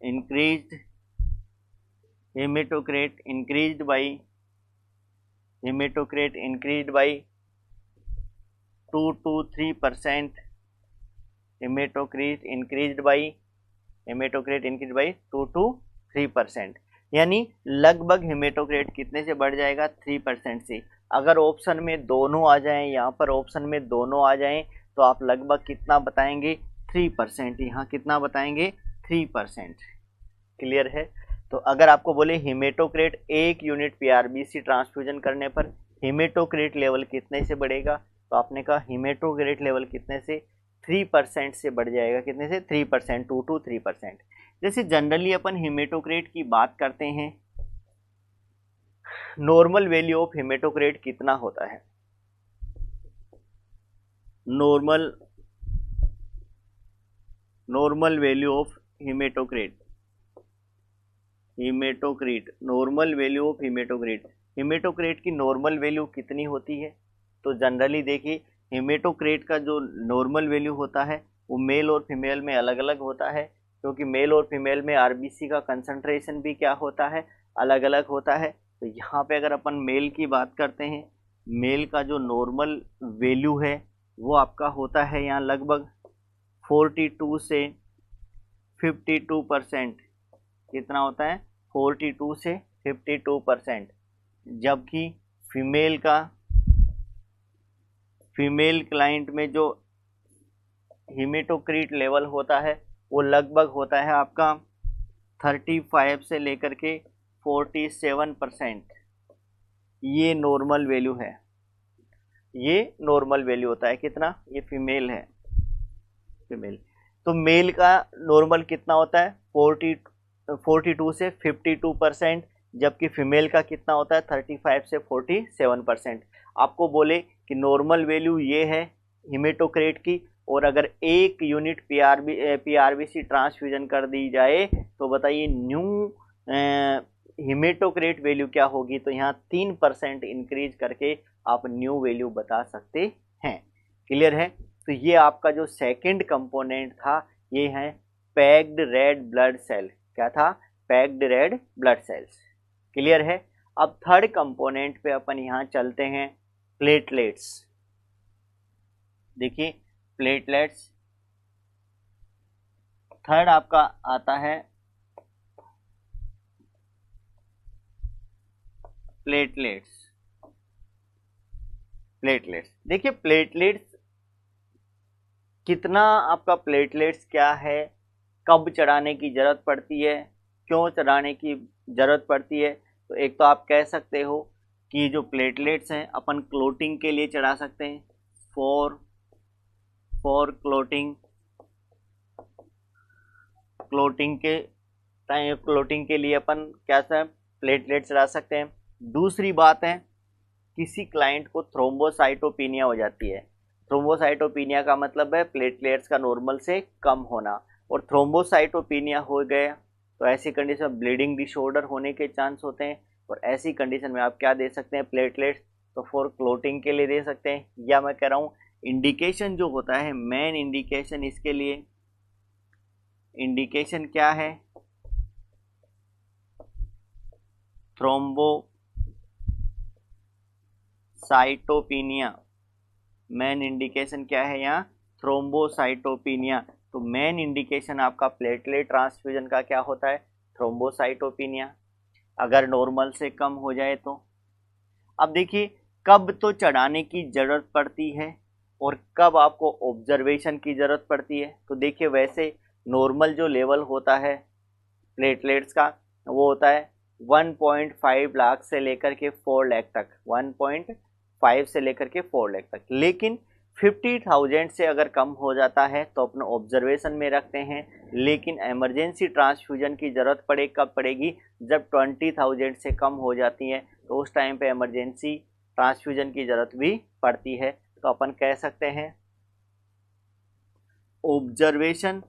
increased by 2 to 3%। Haematocrit increased by 2 to 3%, यानी लगभग हेमेटोक्रेट कितने से बढ़ जाएगा, 3% से। अगर ऑप्शन में दोनों आ जाएं, यहाँ पर ऑप्शन में दोनों आ जाएं तो आप लगभग कितना बताएंगे, 3%। यहाँ कितना बताएंगे, 3%। क्लियर है। तो अगर आपको बोले हीमेटोक्रेट 1 यूनिट पीआरबीसी ट्रांसफ्यूजन करने पर हीमेटोक्रेट लेवल कितने से बढ़ेगा, तो आपने कहा हीमेटोक्रेट लेवल कितने से, 3% से बढ़ जाएगा। कितने से, 3%, 2 to 3%। जैसे जनरली अपन हीमेटोक्रेट की बात करते हैं, नॉर्मल वैल्यू ऑफ हीमेटोक्रेट कितना होता है, नॉर्मल वैल्यू ऑफ हीमेटोक्रेट की नॉर्मल वैल्यू कितनी होती है। तो जनरली देखिए हीमेटोक्रेट का जो नॉर्मल वैल्यू होता है वो मेल और फीमेल में अलग अलग होता है, क्योंकि मेल और फीमेल में आरबीसी का कंसंट्रेशन भी क्या होता है, अलग अलग होता है। तो यहाँ पे अगर अपन मेल की बात करते हैं, मेल का जो नॉर्मल वैल्यू है वो आपका होता है यहाँ लगभग 42 से 52%। कितना होता है, 42 से 52%। जबकि फीमेल क्लाइंट में जो हीमेटोक्रेट लेवल होता है वो लगभग होता है आपका 35 से लेकर के 47%। ये नॉर्मल वैल्यू है, ये नॉर्मल वैल्यू होता है। कितना, ये फीमेल है, फीमेल। तो मेल का नॉर्मल कितना होता है, 42 से 52%, जबकि फीमेल का कितना होता है, 35 से 47%। आपको बोले कि नॉर्मल वैल्यू ये है हीमेटोक्रेट की, और अगर 1 यूनिट पीआरबीसी ट्रांसफ्यूजन कर दी जाए तो बताइए न्यू हीमेटोक्रेट वैल्यू क्या होगी। तो यहाँ 3% इंक्रीज करके आप न्यू वैल्यू बता सकते हैं। क्लियर है। तो ये आपका जो सेकंड कंपोनेंट था ये है पैक्ड रेड ब्लड सेल। क्या था, packed red blood cells. Clear है। अब थर्ड कंपोनेंट पे अपन यहाँ चलते हैं, प्लेटलेट्स। देखिए प्लेटलेट्स, थर्ड आपका आता है प्लेटलेट्स। देखिए प्लेटलेट्स कितना, आपका प्लेटलेट्स क्या है, कब चढ़ाने की जरूरत पड़ती है, क्यों चढ़ाने की जरूरत पड़ती है। तो एक तो आप कह सकते हो कि जो प्लेटलेट्स हैं अपन क्लोटिंग के लिए चढ़ा सकते हैं, फॉर क्लोटिंग के लिए अपन क्या सा प्लेटलेट चढ़ा सकते हैं। दूसरी बात है किसी क्लाइंट को थ्रोम्बोसाइटोपिनिया हो जाती है। थ्रोम्बोसाइटोपिनिया का मतलब है प्लेटलेट्स का नॉर्मल से कम होना, और थ्रोम्बोसाइटोपिनिया हो गया तो ऐसी कंडीशन में ब्लीडिंग डिसऑर्डर होने के चांस होते हैं। और ऐसी कंडीशन में आप क्या दे सकते हैं, प्लेटलेट्स, तो फॉर क्लोटिंग के लिए दे सकते हैं। या मैं कह रहा हूँ इंडिकेशन जो होता है, मेन इंडिकेशन इसके लिए, इंडिकेशन क्या है, थ्रोम्बोसाइटोपिनिया। मेन इंडिकेशन क्या है यहाँ, थ्रोम्बोसाइटोपिनिया। तो मेन इंडिकेशन आपका प्लेटलेट ट्रांसफ्यूजन का क्या होता है, थ्रोम्बोसाइटोपिनिया। अगर नॉर्मल से कम हो जाए तो। अब देखिए कब तो चढ़ाने की जरूरत पड़ती है और कब आपको ऑब्जर्वेशन की जरूरत पड़ती है। तो देखिए वैसे नॉर्मल जो लेवल होता है प्लेटलेट्स का वो होता है 1.5 लाख से लेकर के 4 लाख तक, 1.5 से लेकर के 4 लाख तक। लेकिन 50,000 से अगर कम हो जाता है तो अपने ऑब्जर्वेशन में रखते हैं। लेकिन इमरजेंसी ट्रांसफ्यूजन की ज़रूरत कब पड़ेगी, जब 20,000 से कम हो जाती है, तो उस टाइम पे इमरजेंसी ट्रांसफ्यूजन की ज़रूरत भी पड़ती है। तो अपन कह सकते हैं observation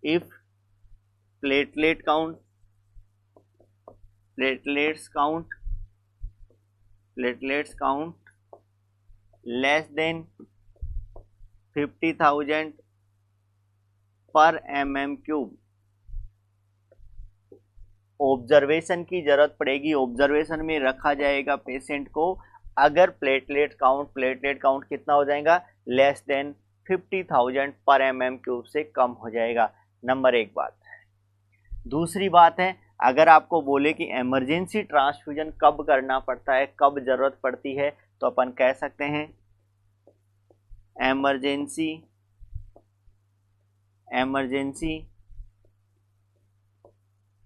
if platelets count less than 50,000 पर mm³, ऑब्जर्वेशन की जरूरत पड़ेगी। ऑब्जर्वेशन में रखा जाएगा पेशेंट को अगर प्लेटलेट काउंट कितना हो जाएगा, लेस देन 50,000 पर mm³ से कम हो जाएगा। नंबर एक बात। दूसरी बात है, अगर आपको बोले कि इमरजेंसी ट्रांसफ्यूजन कब करना पड़ता है, कब जरूरत पड़ती है, तो अपन कह सकते हैं emergency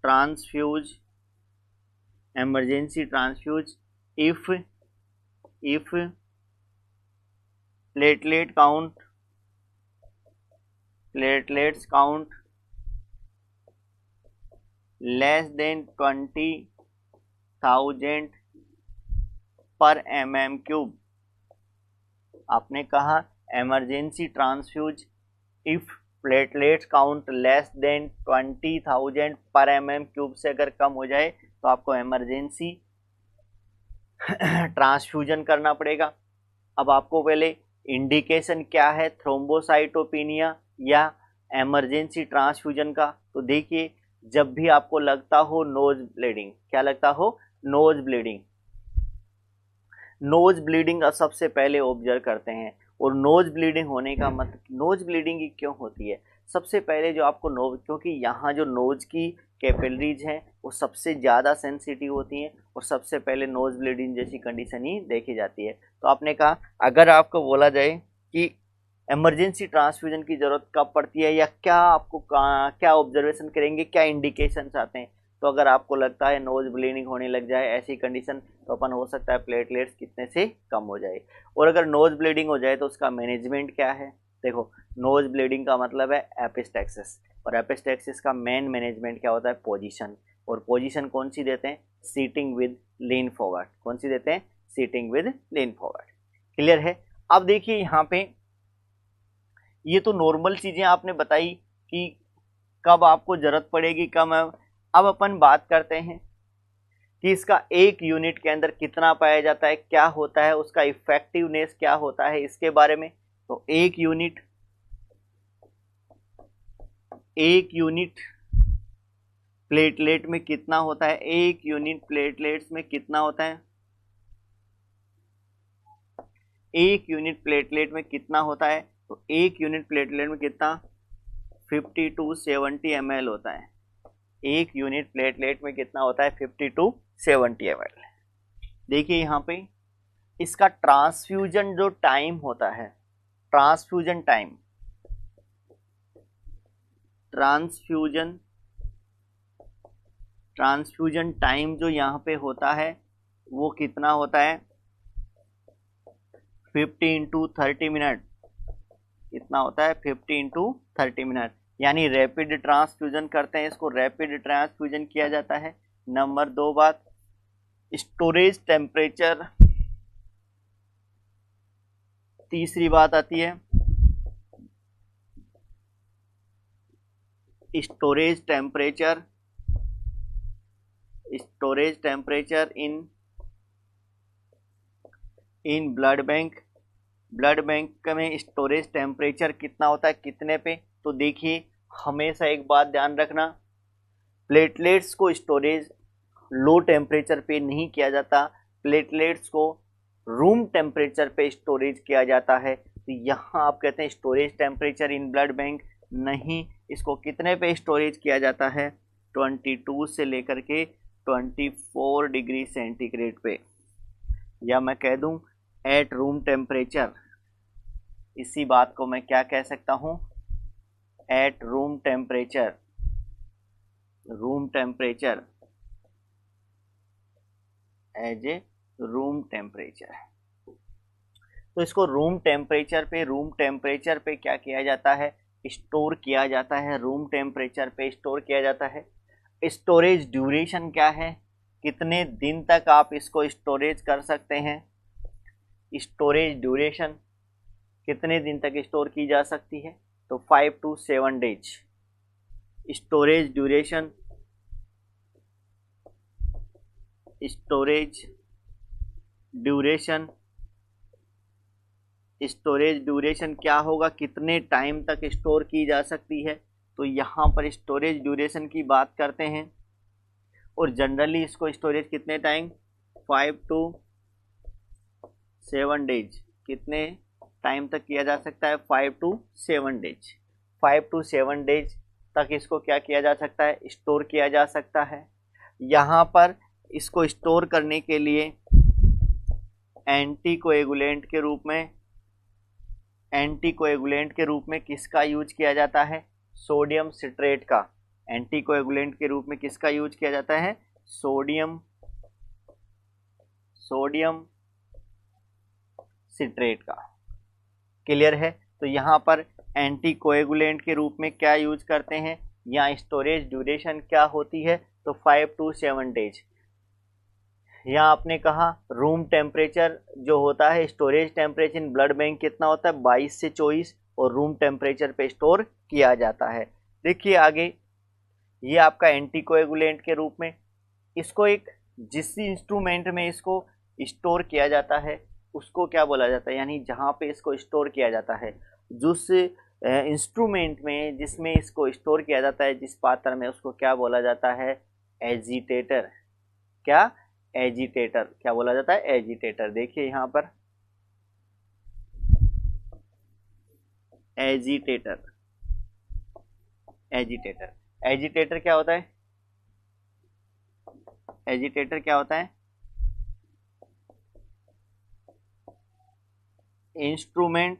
transfuse if platelets count less than 20,000 पर mm³। आपने कहा emergency transfuse if platelets count less than 20,000 पर mm³ से अगर कम हो जाए तो आपको इमरजेंसी ट्रांसफ्यूजन करना पड़ेगा। अब आपको पहले इंडिकेशन क्या है, थ्रोम्बोसाइटोपिनिया या इमरजेंसी ट्रांसफ्यूजन का। तो देखिए जब भी आपको लगता हो नोज ब्लीडिंग, क्या लगता हो, नोज ब्लीडिंग सबसे पहले ऑब्जर्व करते हैं। और नोज ब्लीडिंग होने का मतलब, नोज ब्लीडिंग ही क्यों होती है, सबसे पहले जो आपको नोज, क्योंकि यहाँ जो नोज की कैपिलरीज हैं वो सबसे ज़्यादा सेंसिटिव होती हैं और सबसे पहले नोज ब्लीडिंग जैसी कंडीशन ही देखी जाती है। तो आपने कहा अगर आपको बोला जाए कि इमरजेंसी ट्रांसफ्यूजन की ज़रूरत कब पड़ती है या क्या आपको क्या ऑब्जर्वेशन करेंगे, क्या इंडिकेशंस आते हैं, तो अगर आपको लगता है नोज ब्लीडिंग होने लग जाए ऐसी कंडीशन, तो अपन हो सकता है प्लेटलेट्स कितने से कम हो जाए। और अगर नोज ब्लीडिंग हो जाए तो उसका मैनेजमेंट क्या है। देखो नोज ब्लीडिंग का मतलब है एपिस्टैक्सिस, और एपिस्टैक्सिस का मेन मैनेजमेंट क्या होता है, पोजीशन। और पोजीशन कौन सी देते हैं, सीटिंग विद लीन फॉरवर्ड। कौन सी देते हैं, sitting with lean forward. Clear है। अब देखिए यहाँ पे ये तो नॉर्मल चीजें आपने बताई कि कब आपको जरूरत पड़ेगी, कब। अब अपन बात करते हैं कि इसका एक यूनिट के अंदर कितना पाया जाता है, क्या होता है, उसका इफेक्टिवनेस क्या होता है, इसके बारे में। तो एक यूनिट प्लेटलेट में कितना होता है, एक यूनिट प्लेटलेट्स में कितना होता है, एक यूनिट प्लेटलेट में कितना होता है। तो एक यूनिट प्लेटलेट में कितना, 50 to 70 ml होता है। एक यूनिट प्लेटलेट में कितना होता है, 50 to 70 ml। देखिए यहाँ पे इसका ट्रांसफ्यूजन जो टाइम होता है, ट्रांसफ्यूजन टाइम जो यहाँ पे होता है वो कितना होता है, 50 into 30 मिनट। कितना होता है, 50 into 30 मिनट। यानी रैपिड ट्रांसफ्यूजन करते हैं, इसको रैपिड ट्रांसफ्यूजन किया जाता है। नंबर दो बात, स्टोरेज टेम्परेचर। तीसरी बात आती है storage temperature in blood bank. Blood bank में स्टोरेज टेम्परेचर कितना होता है, कितने पे? तो देखिए हमेशा एक बात ध्यान रखना, प्लेटलेट्स को स्टोरेज लो टेम्परेचर पे नहीं किया जाता, प्लेटलेट्स को रूम टेम्परेचर पे स्टोरेज किया जाता है। तो यहाँ आप कहते हैं storage temperature in blood bank, नहीं, इसको कितने पे स्टोरेज किया जाता है? 22 से लेकर के 24 डिग्री सेंटीग्रेड पे, या मैं कह दूं एट रूम टेम्परेचर। इसी बात को मैं क्या कह सकता हूं? At room temperature, as a room temperature. तो इसको रूम टेम्परेचर पे क्या किया जाता है? स्टोर किया जाता है, रूम टेम्परेचर पे स्टोर किया जाता है। स्टोरेज ड्यूरेशन क्या है, कितने दिन तक आप इसको स्टोरेज कर सकते हैं? स्टोरेज ड्यूरेशन कितने दिन तक स्टोर की जा सकती है? तो 5 to 7 डेज। स्टोरेज ड्यूरेशन क्या होगा, कितने टाइम तक स्टोर की जा सकती है? तो यहाँ पर स्टोरेज ड्यूरेशन की बात करते हैं, और जनरली इसको स्टोरेज कितने टाइम? 5 to 7 days. कितने टाइम तक किया जा सकता है? 5 to 7 डेज। 5 to 7 डेज तक इसको क्या किया जा सकता है? स्टोर किया जा सकता है। यहाँ पर इसको स्टोर करने के लिए एंटीकोएगुलेंट के रूप में किसका यूज किया जाता है? सोडियम सिट्रेट का। एंटीकोएगुलेंट के रूप में किसका यूज किया जाता है? सोडियम सिट्रेट का। क्लियर है? तो यहाँ पर एंटीकोएगुलेंट के रूप में क्या यूज करते हैं? यहाँ स्टोरेज ड्यूरेशन क्या होती है? तो 5 to 7 डेज। यहाँ आपने कहा रूम टेम्परेचर जो होता है, storage temperature in blood bank कितना होता है? 22 से 24, और रूम टेम्परेचर पे स्टोर किया जाता है। देखिए आगे, ये आपका एंटीकोएगुलेंट के रूप में, इसको एक जिस इंस्ट्रूमेंट में इसको स्टोर किया जाता है उसको क्या बोला जाता है? यानी जहाँ पे इसको स्टोर किया जाता है, जिस इंस्ट्रूमेंट में जिसमें इसको स्टोर किया जाता है, जिस पात्र में, उसको क्या बोला जाता है? एजिटेटर। क्या? एजिटेटर। क्या बोला जाता है? एजिटेटर। देखिए यहाँ पर एजिटेटर क्या होता है? एजिटेटर क्या होता है? Instrument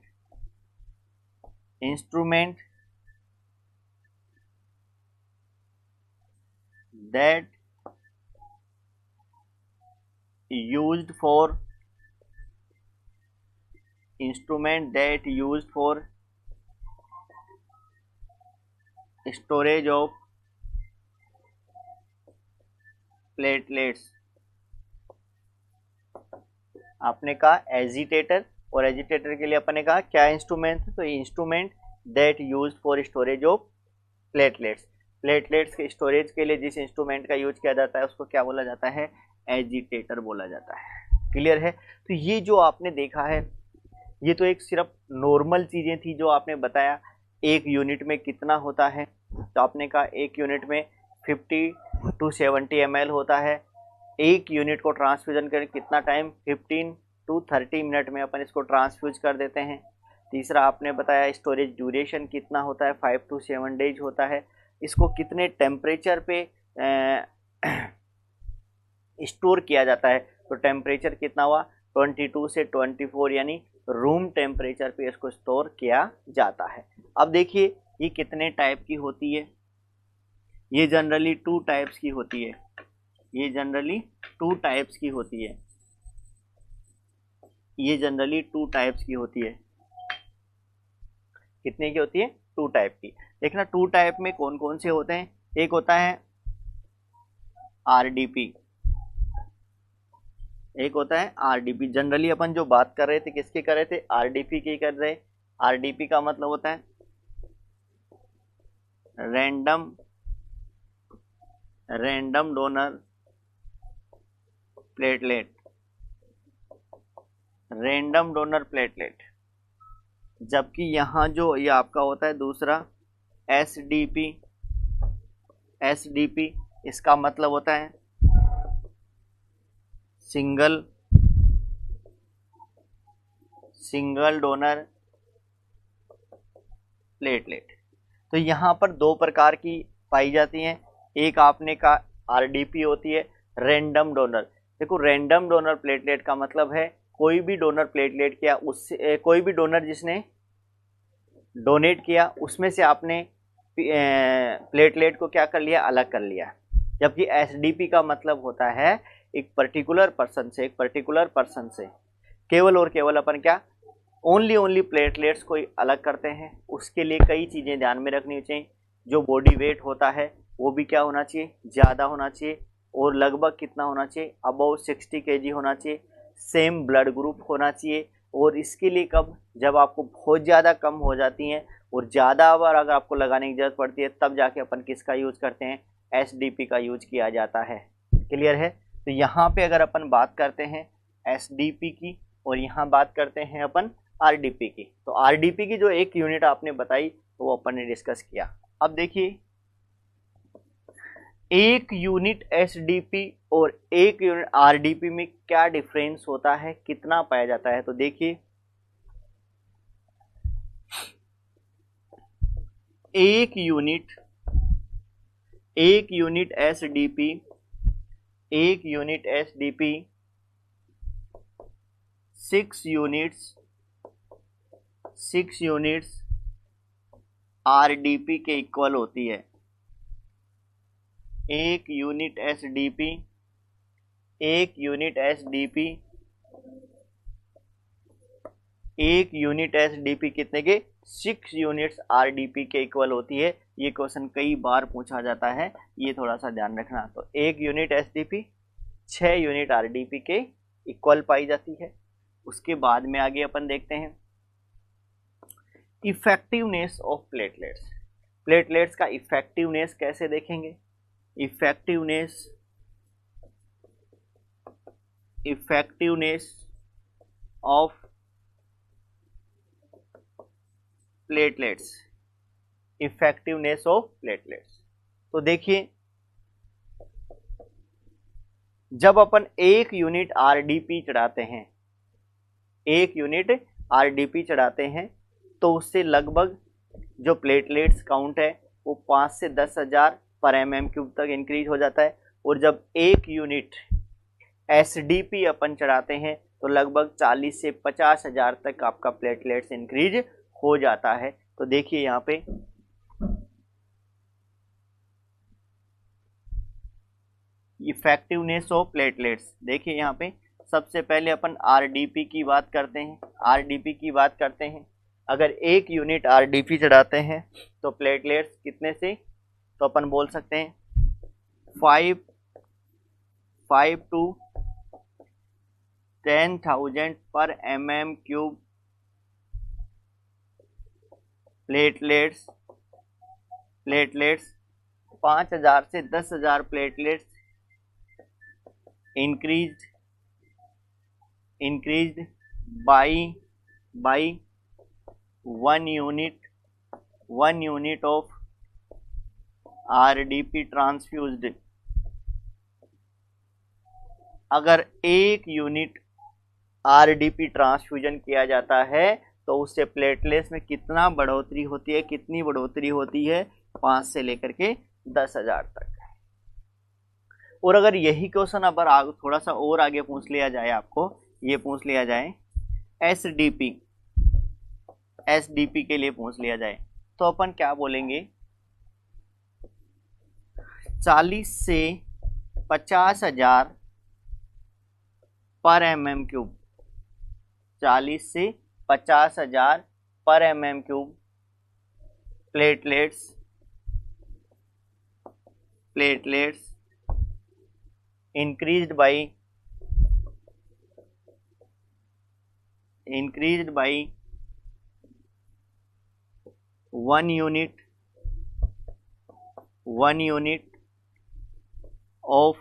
that used for storage of platelets। आपने कहा एजिटेटर, और एजिटेटर के लिए अपने कहा क्या इंस्ट्रूमेंट? तो instrument that used for storage of platelets. Platelets के स्टोरेज के लिए जिस इंस्ट्रूमेंट का यूज किया जाता है उसको क्या बोला जाता है? एजिटेटर बोला जाता है। क्लियर है? तो ये जो आपने देखा है, ये तो एक सिर्फ नॉर्मल चीजें थी जो आपने बताया। एक यूनिट में कितना होता है? तो आपने कहा एक यूनिट में 50 to 70 ml होता है। एक यूनिट को ट्रांसफ्यूजन करें कितना टाइम? 15 to 30 मिनट में अपन इसको ट्रांसफ्यूज कर देते हैं। तीसरा आपने बताया स्टोरेज ड्यूरेशन कितना होता है? 5 to 7 डेज होता है। इसको कितने टेम्परेचर पे स्टोर किया जाता है? तो टेम्परेचर कितना हुआ? 22 से 24, यानी रूम टेम्परेचर पे इसको स्टोर किया जाता है। अब देखिए ये कितने टाइप की होती है? ये जनरली 2 टाइप्स की होती है। ये जनरली 2 टाइप्स की होती है। कितने की होती है? 2 टाइप की। देखना 2 टाइप में कौन कौन से होते हैं। एक होता है आरडीपी, एक होता है आरडीपी। जनरली अपन जो बात कर रहे थे किसकी कर रहे थे? आरडीपी की कर रहे। आरडीपी का मतलब होता है random donor platelet, random donor platelet. जबकि यहाँ जो ये आपका होता है दूसरा एसडीपी, एसडीपी इसका मतलब होता है सिंगल डोनर प्लेटलेट। तो यहाँ पर दो प्रकार की पाई जाती हैं। एक आपने का आरडीपी होती है रैंडम डोनर। देखो रैंडम डोनर प्लेटलेट का मतलब है कोई भी डोनर प्लेटलेट किया, उससे कोई भी डोनर जिसने डोनेट किया उसमें से आपने प्लेटलेट को क्या कर लिया, अलग कर लिया। जबकि एसडीपी का मतलब होता है एक पर्टिकुलर पर्सन से केवल और केवल अपन क्या ओनली प्लेटलेट्स को अलग करते हैं। उसके लिए कई चीज़ें ध्यान में रखनी चाहिए। जो बॉडी वेट होता है वो भी क्या होना चाहिए, ज़्यादा होना चाहिए। और लगभग कितना होना चाहिए, अबव 60 kg होना चाहिए। सेम ब्लड ग्रुप होना चाहिए। और इसके लिए कब, जब आपको बहुत ज़्यादा कम हो जाती हैं और ज़्यादा बार अगर आपको लगाने की ज़रूरत पड़ती है तब जाके अपन किसका यूज़ करते हैं, एसडीपी का यूज किया जाता है। क्लियर है। तो यहाँ पे अगर अपन बात करते हैं एसडीपी की और यहाँ बात करते हैं अपन आरडीपी की, तो आरडीपी की जो एक यूनिट आपने बताई तो वो अपन ने डिस्कस किया। अब देखिए एक यूनिट एसडीपी और एक यूनिट आरडीपी में क्या डिफरेंस होता है, कितना पाया जाता है। तो देखिए एक यूनिट एसडीपी 6 यूनिट्स आरडीपी के इक्वल होती है। एक यूनिट एसडीपी कितने के, 6 यूनिट्स आरडीपी के इक्वल होती है। ये क्वेश्चन कई बार पूछा जाता है, ये थोड़ा सा ध्यान रखना। तो एक यूनिट एसडीपी 6 यूनिट आरडीपी के इक्वल पाई जाती है। उसके बाद में आगे अपन देखते हैं इफेक्टिवनेस ऑफ प्लेटलेट्स। प्लेटलेट्स का इफेक्टिवनेस कैसे देखेंगे, इफेक्टिवनेस ऑफ प्लेटलेट्स, तो देखिए जब अपन एक यूनिट आरडीपी चढ़ाते हैं तो उससे लगभग जो प्लेटलेट्स काउंट है वो 5 से 10,000 पर mm³ तक इंक्रीज हो जाता है। और जब एक यूनिट एसडीपी अपन चढ़ाते हैं तो लगभग 40 से 50,000 तक आपका प्लेटलेट्स इंक्रीज हो जाता है। तो देखिए यहाँ पे इफेक्टिवनेस ऑफ प्लेटलेट्स, देखिए यहाँ पे सबसे पहले अपन आरडीपी की बात करते हैं। अगर एक यूनिट आरडीपी चढ़ाते हैं तो प्लेटलेट्स कितने से, तो अपन बोल सकते हैं 5 to 10,000 पर mm³ प्लेटलेट्स 5,000 से 10,000 platelets increased by 1 unit of RDP transfused. अगर एक यूनिट आरडीपी ट्रांसफ्यूजन किया जाता है तो उससे प्लेटलेट्स में कितना बढ़ोतरी होती है, 5 से लेकर के 10,000 तक। और अगर यही क्वेश्चन अब थोड़ा सा और आगे पूछ लिया जाए, आपको ये पूछ लिया जाए एसडीपी के लिए पूछ लिया जाए, तो अपन क्या बोलेंगे 40 से 50,000 पर mm³, 40 से 50,000 पर mm³ platelets increased by 1 unit 1 unit of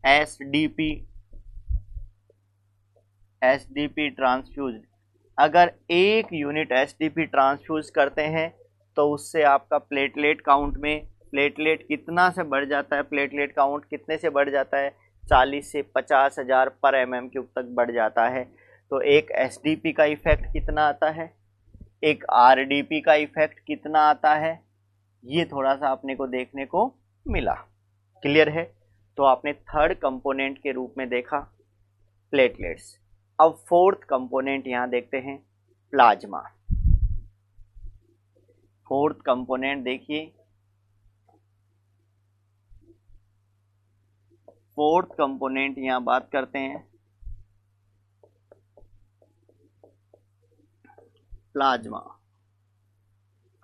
SDP transfuse. अगर 1 यूनिट एसडीपी ट्रांसफ्यूज करते हैं तो उससे आपका प्लेटलेट काउंट में प्लेटलेट कितना से बढ़ जाता है, प्लेटलेट काउंट कितने से बढ़ जाता है, 40 से 50,000 पर mm³ तक बढ़ जाता है। तो एक एसडीपी का इफेक्ट कितना आता है, एक आरडीपी का इफेक्ट कितना आता है, ये थोड़ा सा अपने को देखने को मिला। क्लियर है? तो आपने थर्ड कंपोनेंट के रूप में देखा प्लेटलेट्स। अब फोर्थ कंपोनेंट यहां देखते हैं, प्लाज्मा। फोर्थ कंपोनेंट देखिए, फोर्थ कंपोनेंट यहां बात करते हैं प्लाज्मा।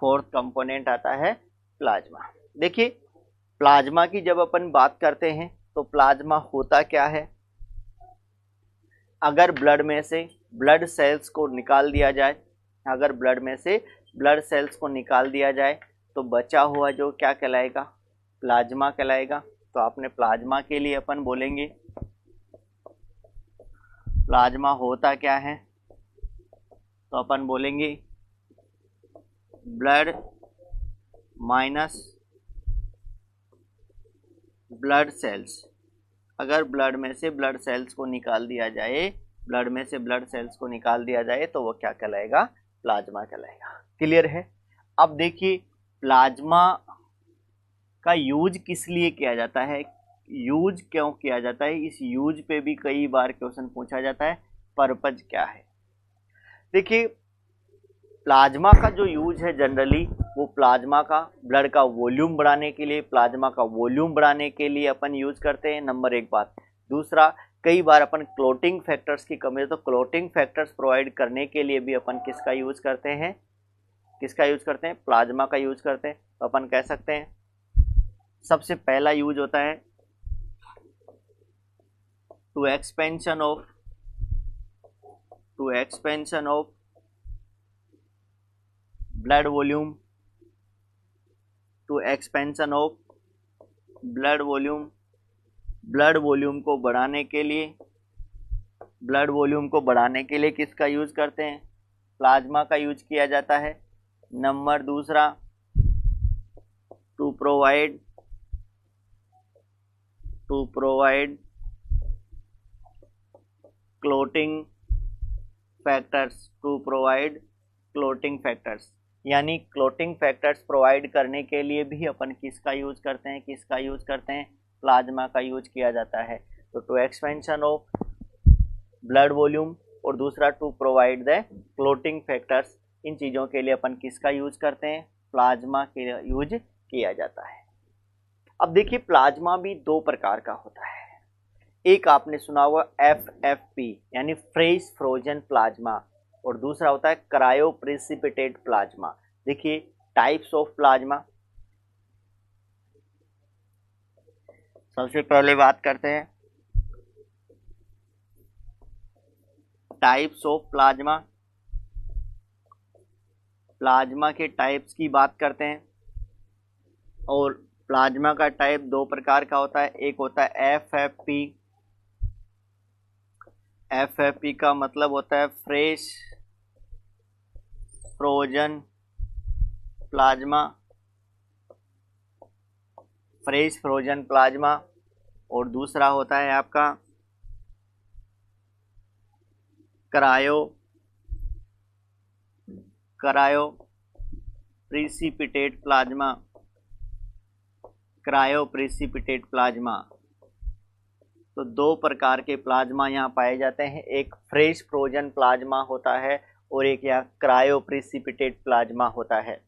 फोर्थ कंपोनेंट आता है प्लाज्मा। देखिए प्लाज्मा की जब अपन बात करते हैं तो प्लाज्मा होता क्या है, अगर ब्लड में से ब्लड सेल्स को निकाल दिया जाए, अगर ब्लड में से ब्लड सेल्स को निकाल दिया जाए तो बचा हुआ जो क्या कहलाएगा, प्लाज्मा कहलाएगा। तो आपने प्लाज्मा के लिए अपन बोलेंगे प्लाज्मा होता क्या है, तो अपन बोलेंगे ब्लड माइनस ब्लड सेल्स। अगर ब्लड में से ब्लड सेल्स को निकाल दिया जाए, ब्लड में से ब्लड सेल्स को निकाल दिया जाए तो वो क्या कहलाएगा, प्लाज्मा कहलाएगा। क्लियर है? अब देखिए प्लाज्मा का यूज किस लिए किया जाता है, यूज क्यों किया जाता है, इस यूज पे भी कई बार क्वेश्चन पूछा जाता है, पर्पज क्या है। देखिए प्लाज्मा का जो यूज है जनरली वो प्लाज्मा का ब्लड का वॉल्यूम बढ़ाने के लिए, प्लाज्मा का वॉल्यूम बढ़ाने के लिए अपन यूज करते हैं, नंबर एक बात। दूसरा, कई बार अपन क्लोटिंग फैक्टर्स की कमी है तो क्लोटिंग फैक्टर्स प्रोवाइड करने के लिए भी अपन किसका यूज करते हैं, किसका यूज करते हैं, प्लाज्मा का यूज करते हैं। तो अपन कह सकते हैं सबसे पहला यूज होता है to expansion of blood volume, to expansion of blood volume. Blood volume को बढ़ाने के लिए, ब्लड वॉल्यूम को बढ़ाने के लिए किसका यूज करते हैं, प्लाज्मा का यूज किया जाता है। नंबर दूसरा, to provide clotting factors, to provide clotting factors, यानी क्लोटिंग फैक्टर्स प्रोवाइड करने के लिए भी अपन किसका यूज करते हैं, किसका यूज करते हैं, प्लाज्मा का यूज किया जाता है। तो to expansion of blood volume और दूसरा to provide the clotting factors, इन चीज़ों के लिए अपन किसका यूज करते हैं, प्लाज्मा के यूज किया जाता है। अब देखिए प्लाज्मा भी दो प्रकार का होता है, एक आपने सुना हुआ FFP यानी फ्रेश फ्रोजन प्लाज्मा, और दूसरा होता है क्रायो प्रेसिपिटेट प्लाज्मा। देखिए टाइप्स ऑफ प्लाज्मा, सबसे पहले बात करते हैं टाइप्स ऑफ प्लाज्मा। प्लाज्मा के टाइप्स की बात करते हैं, और प्लाज्मा का टाइप दो प्रकार का होता है, एक होता है FFP। FFP का मतलब होता है fresh frozen plasma, fresh frozen plasma, और दूसरा होता है आपका cryo precipitate plasma, cryo precipitate plasma. तो दो प्रकार के प्लाज्मा यहाँ पाए जाते हैं, एक फ्रेश फ्रोजन प्लाज्मा होता है और एक यहाँ क्रायो प्रेसिपिटेट प्लाज्मा होता है।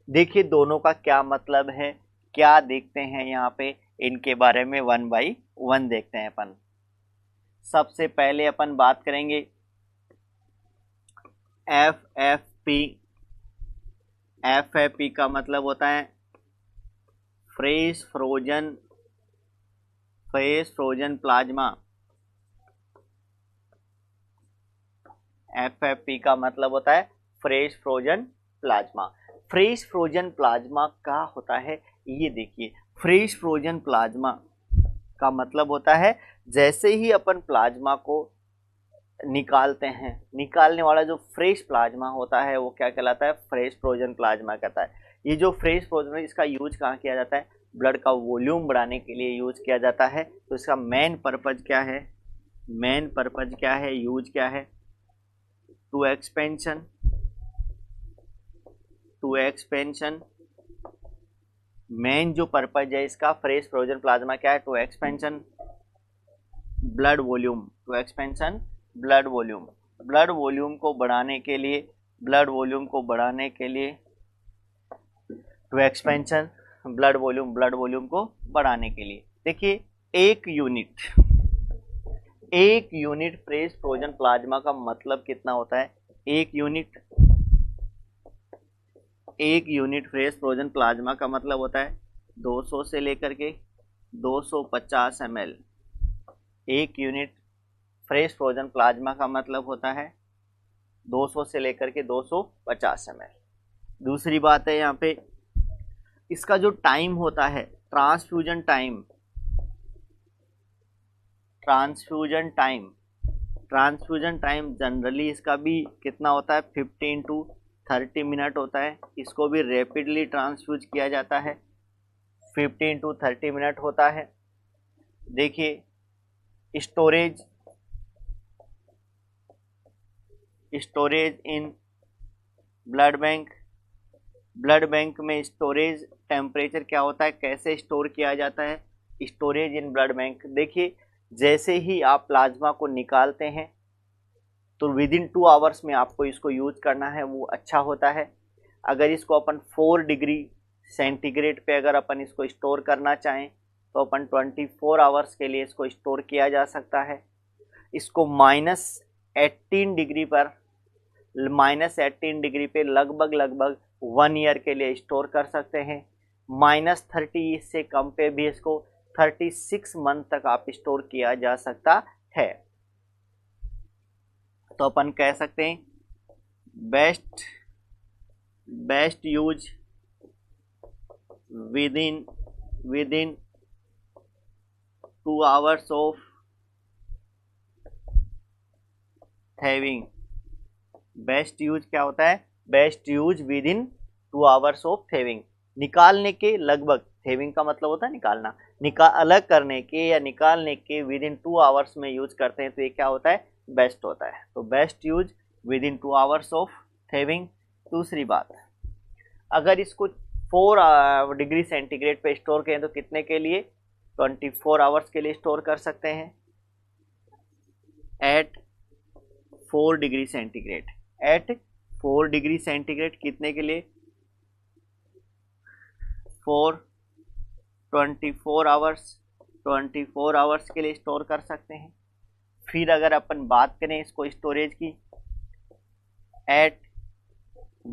देखिए दोनों का क्या मतलब है, क्या देखते हैं यहाँ पे, इनके बारे में वन बाई वन देखते हैं अपन। सबसे पहले अपन बात करेंगे FFP। FFP का मतलब होता है फ्रेश फ्रोजन प्लाज्मा। FFP का मतलब होता है fresh frozen plasma. Fresh frozen plasma का होता है, ये देखिए फ्रेश फ्रोजन प्लाज्मा का मतलब होता है जैसे ही अपन प्लाज्मा को निकालते हैं, निकालने वाला जो फ्रेश प्लाज्मा होता है वो क्या कहलाता है, फ्रेश फ्रोजन प्लाज्मा कहता है। ये जो फ्रेश फ्रोजन है इसका यूज कहाँ किया जाता है, ब्लड का वॉल्यूम बढ़ाने के लिए यूज किया जाता है। तो इसका मेन पर्पज क्या है, मेन पर्पज क्या है, यूज क्या है, to expansion, to expansion. Main जो पर्पज है इसका फ्रेश फ्रोजन प्लाज्मा क्या है, to expansion blood volume, to expansion blood volume. Blood volume को बढ़ाने के लिए, ब्लड वॉल्यूम को बढ़ाने के लिए, to expansion blood volume, blood volume को बढ़ाने के लिए। देखिए एक यूनिट फ्रेश फ्रोजन प्लाज्मा का मतलब कितना होता है, एक यूनिट फ्रेश फ्रोजन प्लाज्मा का मतलब होता है 200 से लेकर के 250 ml। एक यूनिट फ्रेश फ्रोजन प्लाज्मा का मतलब होता है 200 से लेकर के 250 ml। दूसरी बात है यहाँ पे इसका जो टाइम होता है, transfusion time, transfusion time generally इसका भी कितना होता है, 15 to 30 मिनट होता है। इसको भी रैपिडली ट्रांसफ्यूज किया जाता है, 15 to 30 मिनट होता है। देखिए storage in blood bank, blood bank में स्टोरेज टेम्परेचर क्या होता है, कैसे स्टोर किया जाता है, स्टोरेज इन ब्लड बैंक। देखिए जैसे ही आप प्लाज्मा को निकालते हैं तो विदिन 2 आवर्स में आपको इसको यूज करना है, वो अच्छा होता है। अगर इसको अपन 4 डिग्री सेंटीग्रेड पे अगर अपन इसको स्टोर करना चाहें तो अपन 24 आवर्स के लिए इसको स्टोर किया जा सकता है। इसको -18 डिग्री पर, -18 डिग्री पे लगभग 1 ईयर के लिए स्टोर कर सकते हैं। -30 इससे कम पे भी इसको 36 मंथ तक आप स्टोर किया जा सकता है। तो अपन कह सकते हैं best use within 2 hours of thawing. Best use क्या होता है, best use within 2 hours of thawing. निकालने के लगभग, थेविंग का मतलब होता है निकालना, अलग करने के या निकालने के विदिन 2 आवर्स में यूज करते हैं तो ये क्या होता है, बेस्ट होता है। तो best use within 2 hours of thawing. दूसरी बात, अगर इसको 4 डिग्री सेंटीग्रेड पे स्टोर करें तो कितने के लिए, 24 आवर्स के लिए स्टोर कर सकते हैं at 4 degree centigrade. At 4 degree centigrade कितने के लिए, 24 आवर्स, 24 आवर्स के लिए स्टोर कर सकते हैं। फिर अगर अपन बात करें इसको स्टोरेज की, at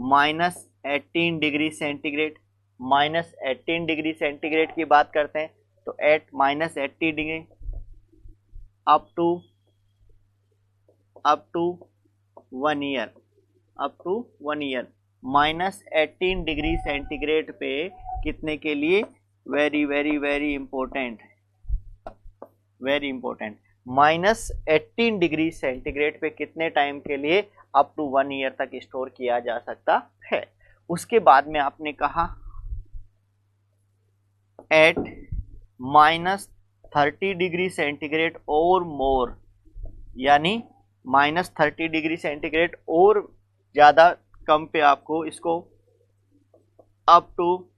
-18 degree centigrade, -18 degree centigrade की बात करते हैं तो at -80 degree up to 1 year, up to 1 year. -18 degree centigrade पे कितने के लिए, very very very important, very important, -18 degree centigrade पे कितने टाइम के लिए, अप टू 1 ईयर तक स्टोर किया जा सकता है। उसके बाद में आपने कहा एट -30 डिग्री सेंटीग्रेड और मोर, यानी -30 डिग्री सेंटीग्रेड और ज़्यादा कम पे आपको इसको अप टू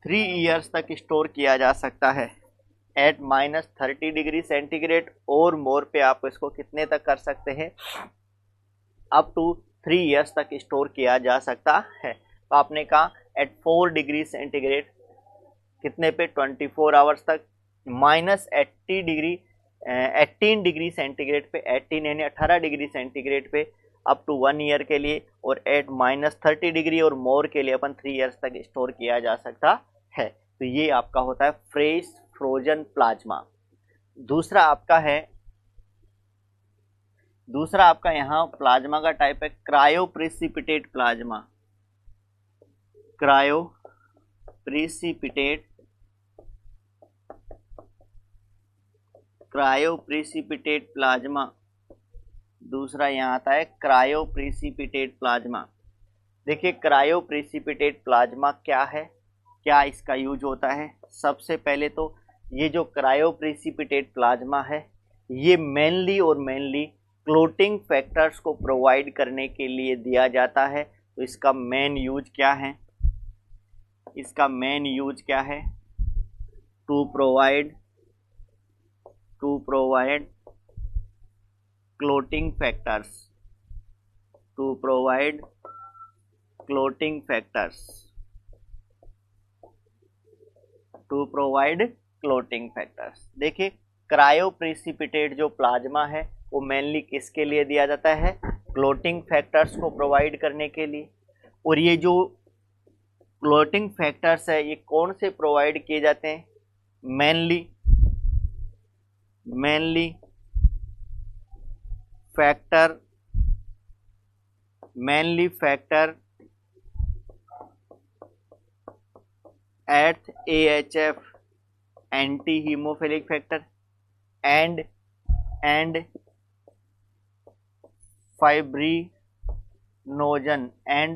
3 ईयर्स तक स्टोर किया जा सकता है। एट -30 डिग्री सेंटीग्रेड और मोर पे आप इसको कितने तक कर सकते हैं, अप टू 3 ईयर्स तक स्टोर किया जा सकता है। तो आपने कहा एट 4 डिग्री सेंटीग्रेड कितने पे, 24 आवर्स तक, -80 डिग्री 18 डिग्री सेंटीग्रेड पे, 18 यानी 18 डिग्री सेंटीग्रेड पे अप टू 1 ईयर के लिए, और एट -30 डिग्री और मोर के लिए अपन 3 ईयर्स तक स्टोर किया जा सकता है। तो ये आपका होता है फ्रेश फ्रोजन प्लाज्मा। दूसरा आपका यहाँ प्लाज्मा का टाइप है cryo precipitate plasma. Cryo precipitate plasma, दूसरा यहाँ आता है क्रायो प्रिसिपिटेट प्लाज्मा। देखिए क्रायो प्रिसिपिटेट प्लाज्मा क्या है, क्या इसका यूज होता है। सबसे पहले तो ये जो क्रायो प्रिसिपिटेट प्लाज्मा है ये मेनली क्लोटिंग फैक्टर्स को प्रोवाइड करने के लिए दिया जाता है। तो इसका मेन यूज क्या है, इसका मेन यूज क्या है, to provide clotting factors, to provide clotting factors, to provide clotting factors. देखिए क्रायो प्रिसिपिटेट जो प्लाज्मा है वो मेनली किसके लिए दिया जाता है, क्लोटिंग फैक्टर्स को प्रोवाइड करने के लिए। और ये जो क्लोटिंग फैक्टर्स है ये कौन से प्रोवाइड किए जाते हैं, mainly factor eight AHF anti haemophilic factor and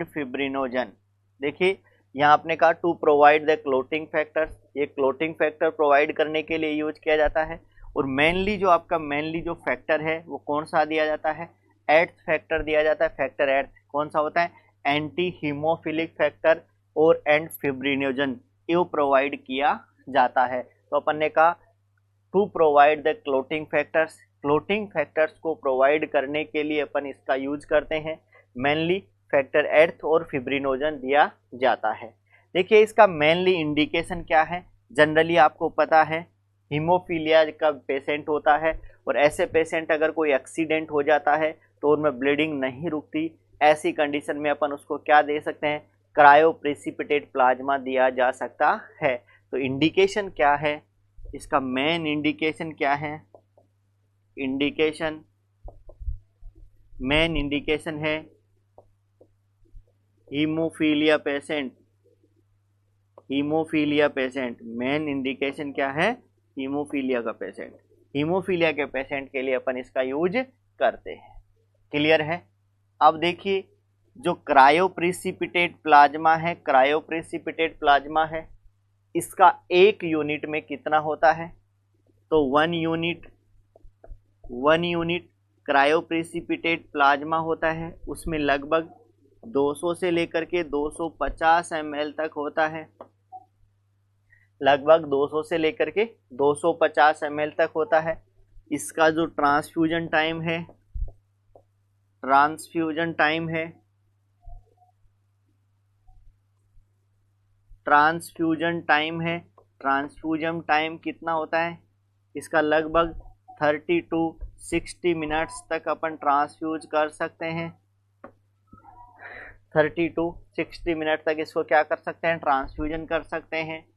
fibrinogen. देखिए यहाँ आपने कहा to provide the clotting factors, ये क्लोटिंग फैक्टर प्रोवाइड करने के लिए यूज किया जाता है। और मेनली जो आपका जो फैक्टर है वो कौन सा दिया जाता है, एर्थ फैक्टर दिया जाता है। फैक्टर एर्थ कौन सा होता है, एंटी हीमोफिलिक फैक्टर और एंड फिब्रिनोजन, ये प्रोवाइड किया जाता है। तो अपन ने कहा to provide the clotting factors, clotting factors को प्रोवाइड करने के लिए अपन इसका यूज करते हैं। मेनली फैक्टर एर्थ और फिब्रिनोजन दिया जाता है। देखिए इसका मेनली इंडिकेशन क्या है, जनरली आपको पता है हीमोफीलिया का पेशेंट होता है और ऐसे पेशेंट अगर कोई एक्सीडेंट हो जाता है तो उनमें ब्लीडिंग नहीं रुकती, ऐसी कंडीशन में अपन उसको क्या दे सकते हैं, क्रायो प्रिसिपिटेट प्लाज्मा दिया जा सकता है। तो इंडिकेशन क्या है, इसका मेन इंडिकेशन क्या है, मेन इंडिकेशन है हीमोफीलिया पेशेंट, मेन इंडिकेशन क्या है, हीमोफीलिया का पेशेंट। हीमोफीलिया के पेशेंट के लिए अपन इसका यूज करते हैं। क्लियर है। अब देखिए जो क्रायो प्रिसिपिटेट प्लाज्मा है, इसका एक यूनिट में कितना होता है, तो 1 यूनिट क्रायो प्रिसिपिटेट प्लाज्मा होता है, उसमें लगभग 200 से लेकर के 250 ml तक होता है, लगभग 200 से लेकर के 250 ml तक होता है। इसका जो ट्रांसफ्यूजन टाइम कितना होता है, इसका लगभग 30 to 60 मिनट्स तक अपन ट्रांसफ्यूज कर सकते हैं। 30 to 60 मिनट तक इसको क्या कर सकते हैं, ट्रांसफ्यूजन कर सकते हैं।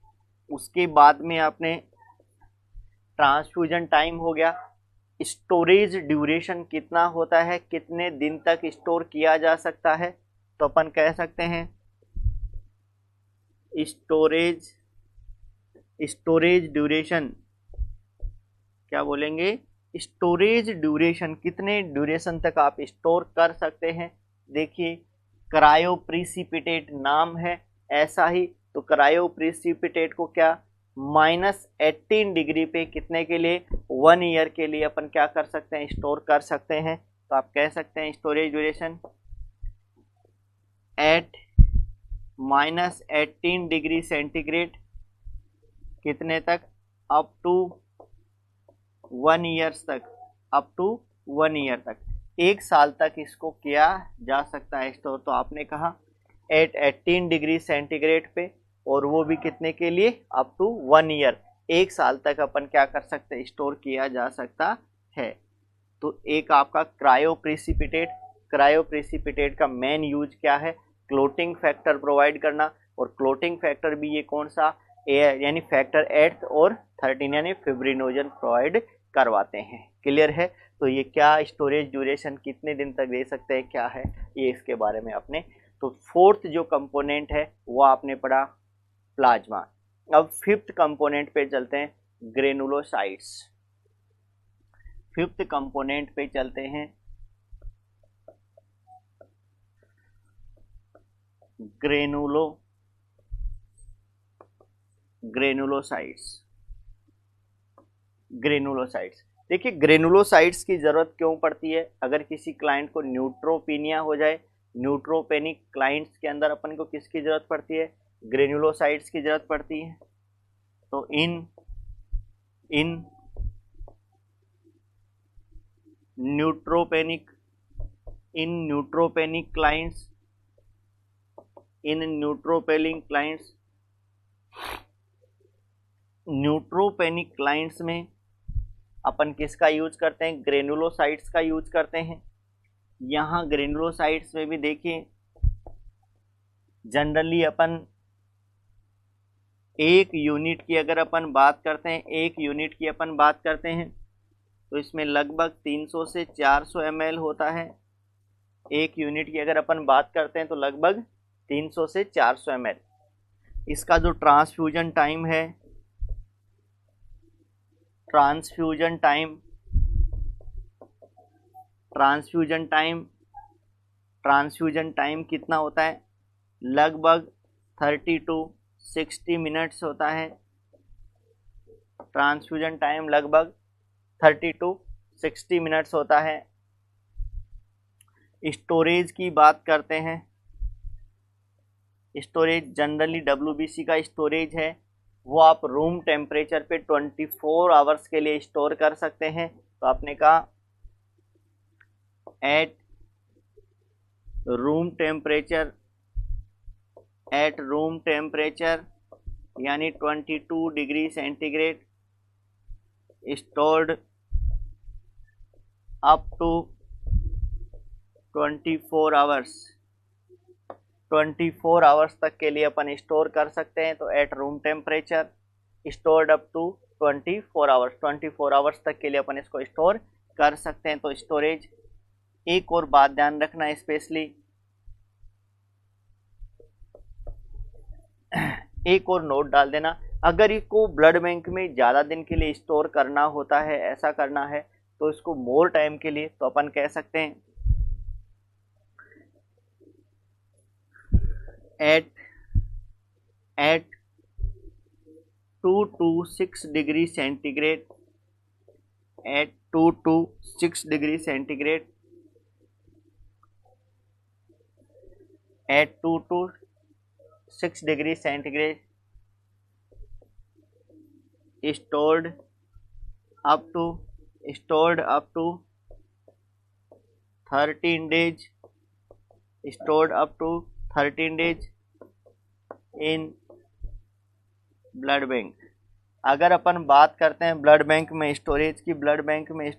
उसके बाद में आपने ट्रांसफ्यूजन टाइम हो गया, स्टोरेज ड्यूरेशन कितना होता है, कितने दिन तक स्टोर किया जा सकता है, तो अपन कह सकते हैं स्टोरेज ड्यूरेशन, क्या बोलेंगे, स्टोरेज ड्यूरेशन, कितने ड्यूरेशन तक आप स्टोर कर सकते हैं। देखिए क्रायो प्रिसिपिटेट नाम है ऐसा ही, तो क्रायो प्रिसिपिटेट को क्या -18 डिग्री पे कितने के लिए, 1 ईयर के लिए अपन क्या कर सकते हैं, स्टोर कर सकते हैं। तो आप कह सकते हैं storage duration at -18 degree centigrade कितने तक, अप टू 1 ईयर्स तक, अप टू 1 ईयर तक, 1 साल तक इसको किया जा सकता है स्टोर। तो आपने कहा एट 18 डिग्री सेंटीग्रेड पे, और वो भी कितने के लिए, अप टू 1 ईयर, 1 साल तक अपन क्या कर सकते हैं, स्टोर किया जा सकता है। तो एक आपका क्रायो प्रिसिपिटेट का मेन यूज क्या है, क्लोटिंग फैक्टर प्रोवाइड करना। और क्लोटिंग फैक्टर भी ये कौन सा, यानी फैक्टर 8 और 13 यानी फिब्रिनोजन प्रोवाइड करवाते हैं। क्लियर है। तो ये क्या स्टोरेज ड्यूरेशन कितने दिन तक दे सकते हैं, क्या है ये, इसके बारे में आपने तो फोर्थ जो कंपोनेंट है वो आपने पढ़ा प्लाज्मा। अब फिफ्थ कंपोनेंट पे चलते हैं, ग्रेनुलोसाइट्स। फिफ्थ कंपोनेंट पे चलते हैं, ग्रेनुलोसाइट्स। ग्रेनुलोसाइट्स, देखिए ग्रेनुलोसाइट्स की जरूरत क्यों पड़ती है? अगर किसी क्लाइंट को न्यूट्रोपीनिया हो जाए, न्यूट्रोपेनिक क्लाइंट्स के अंदर अपन को किसकी जरूरत पड़ती है? ग्रेनुलोसाइट्स की जरूरत पड़ती है। तो इन न्यूट्रोपेनिक क्लाइंट्स, न्यूट्रोपेनिक क्लाइंट्स में अपन किसका यूज करते हैं? ग्रेनुलोसाइट्स का यूज करते हैं। यहाँ ग्रेनुलोसाइट्स में भी देखिए जनरली अपन एक यूनिट की अगर अपन बात करते हैं, तो इसमें लगभग 300 से 400 ml होता है। एक यूनिट की अगर अपन बात करते हैं तो लगभग 300 से 400 ml। इसका जो ट्रांसफ्यूजन टाइम है, ट्रांसफ्यूजन टाइम कितना होता है? लगभग 30 to 60 मिनट्स होता है। ट्रांसफ्यूजन टाइम लगभग 30 to 60 मिनट्स होता है। स्टोरेज की बात करते हैं, स्टोरेज जनरली WBC का स्टोरेज है वो आप रूम टेम्परेचर पे 24 आवर्स के लिए स्टोर कर सकते हैं। तो आपने कहा एट रूम टेम्परेचर यानी 22 degree centigrade, stored up to 24 hours तक के लिए अपन स्टोर कर सकते हैं। तो at room temperature stored up to 24 hours तक के लिए अपन इसको स्टोर कर सकते हैं। तो स्टोरेज, एक और बात ध्यान रखना स्पेशली, एक और नोट डाल देना, अगर इसको ब्लड बैंक में ज़्यादा दिन के लिए स्टोर करना होता है, ऐसा करना है तो इसको मोर टाइम के लिए, तो अपन कह सकते हैं at 2 to 6 degree centigrade, at 2 to 6 degree centigrade, at 2 to 6 degree centigrade stored up to 13 days, stored up to 13 days in blood bank. अगर अपन बात करते हैं ब्लड बैंक में स्टोरेज की, इन ब्लड बैंक में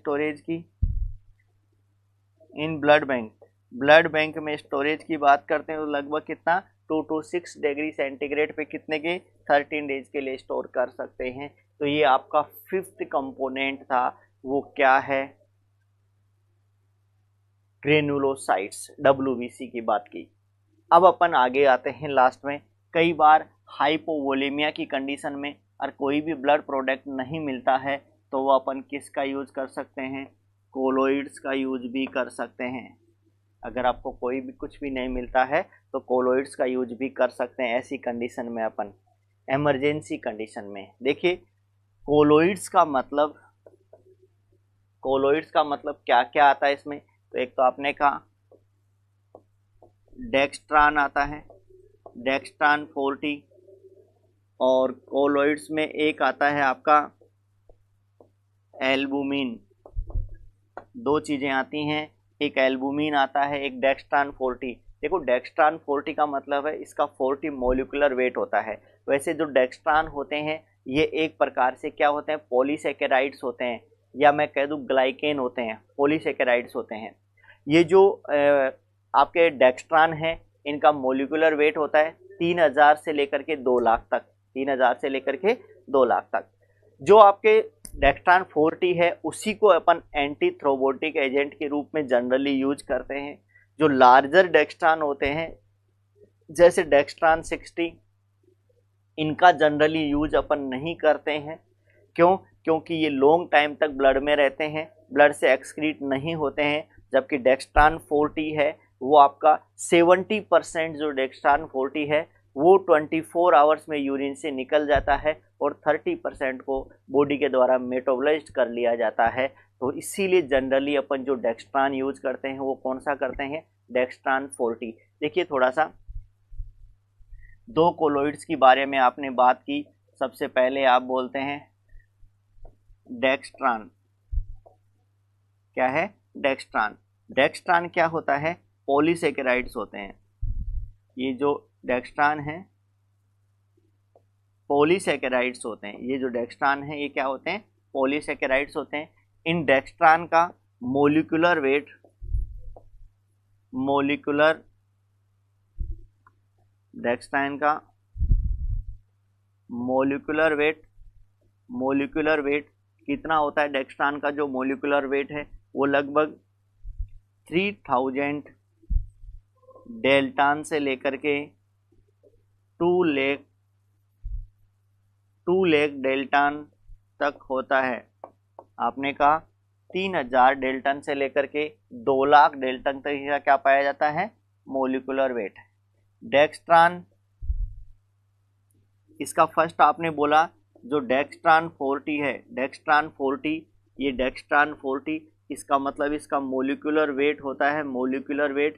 स्टोरेज की बात करते हैं तो लगभग कितना 2 to 6 डिग्री सेंटीग्रेड पे कितने के 13 डेज के लिए स्टोर कर सकते हैं। तो ये आपका फिफ्थ कंपोनेंट था, वो क्या है? ग्रेनुलोसाइट्स, WBC की बात की। अब अपन आगे आते हैं लास्ट में, कई बार हाइपोवोलेमिया की कंडीशन में और कोई भी ब्लड प्रोडक्ट नहीं मिलता है तो वो अपन किसका यूज कर सकते हैं? कोलोइड्स का यूज भी कर सकते हैं। अगर आपको कोई भी कुछ भी नहीं मिलता है तो कोलोइड्स का यूज भी कर सकते हैं। ऐसी कंडीशन में अपन, इमरजेंसी कंडीशन में, देखिए कोलोइड्स का मतलब क्या क्या आता है इसमें? तो एक तो आपने कहा डेक्स्ट्रान आता है, डेक्स्ट्रान 40, और कोलोइड्स में एक आता है आपका एल्बुमिन। दो चीज़ें आती हैं, एक एल्बुमिन आता है, एक डेक्स्ट्रान 40। देखो डेक्स्ट्रान 40 का मतलब है इसका 40 मोलिकुलर वेट होता है। वैसे जो डेक्स्ट्रान होते हैं ये एक प्रकार से क्या होते हैं? पॉलीसेकेराइड्स होते हैं, या मैं कह दूँ ग्लाइकेन होते हैं, पॉलीसेकेराइड्स होते हैं। ये जो आपके डेक्स्ट्रान है इनका मोलिकुलर वेट होता है 3000 से लेकर के 2 लाख तक, 3000 से लेकर के 2 लाख तक। जो आपके डेक्स्ट्रान 40 है उसी को अपन एंटी थ्रोम्बोटिक एजेंट के रूप में जनरली यूज करते हैं। जो लार्जर डेक्स्ट्रान होते हैं जैसे डेक्स्ट्रान 60, इनका जनरली यूज अपन नहीं करते हैं। क्यों? क्योंकि ये लॉन्ग टाइम तक ब्लड में रहते हैं, ब्लड से एक्सक्रीट नहीं होते हैं। जबकि डेक्स्ट्रान 40 है वो आपका 70% जो डेक्स्ट्रान 40 है वो 24 आवर्स में यूरिन से निकल जाता है और 30% को बॉडी के द्वारा मेटाबोलाइज्ड कर लिया जाता है। तो इसीलिए जनरली अपन जो डेक्स्ट्रान यूज करते हैं वो कौन सा करते हैं? डेक्स्ट्रान 40। देखिए थोड़ा सा, दो कोलोइड्स की बारे में आपने बात की। सबसे पहले आप बोलते हैं डेक्स्ट्रान। क्या है? डेक्स्ट्रान। डेक्स्ट्रान क्या होता है? पॉलीसेकेराइड्स होते हैं। ये जो डेक्स्ट्रान है पॉलीसेकेराइड्स होते हैं। ये जो डेक्स्ट्रान है ये क्या होते हैं? पॉलीसेकेराइड्स होते हैं। इन डेक्स्ट्रान का मोलिकुलर वेट डेक्स्ट्रान का मोलिकुलर वेट कितना होता है? डेक्स्ट्रान का जो मोलिकुलर वेट है वो लगभग 3000 डेल्टान से लेकर के 2 लाख डेल्टान तक होता है। आपने कहा 3000 डेल्टन से लेकर के 2 लाख डेल्टन तक का क्या पाया जाता है? Molecular weight. डेक्स्ट्रान, इसका फर्स्ट आपने बोला जो डेक्स्ट्रान 40 है, डेक्स्ट्रान 40, ये डेक्स्ट्रान 40, इसका मतलब इसका मोलिकुलर वेट होता है, मोलिकुलर वेट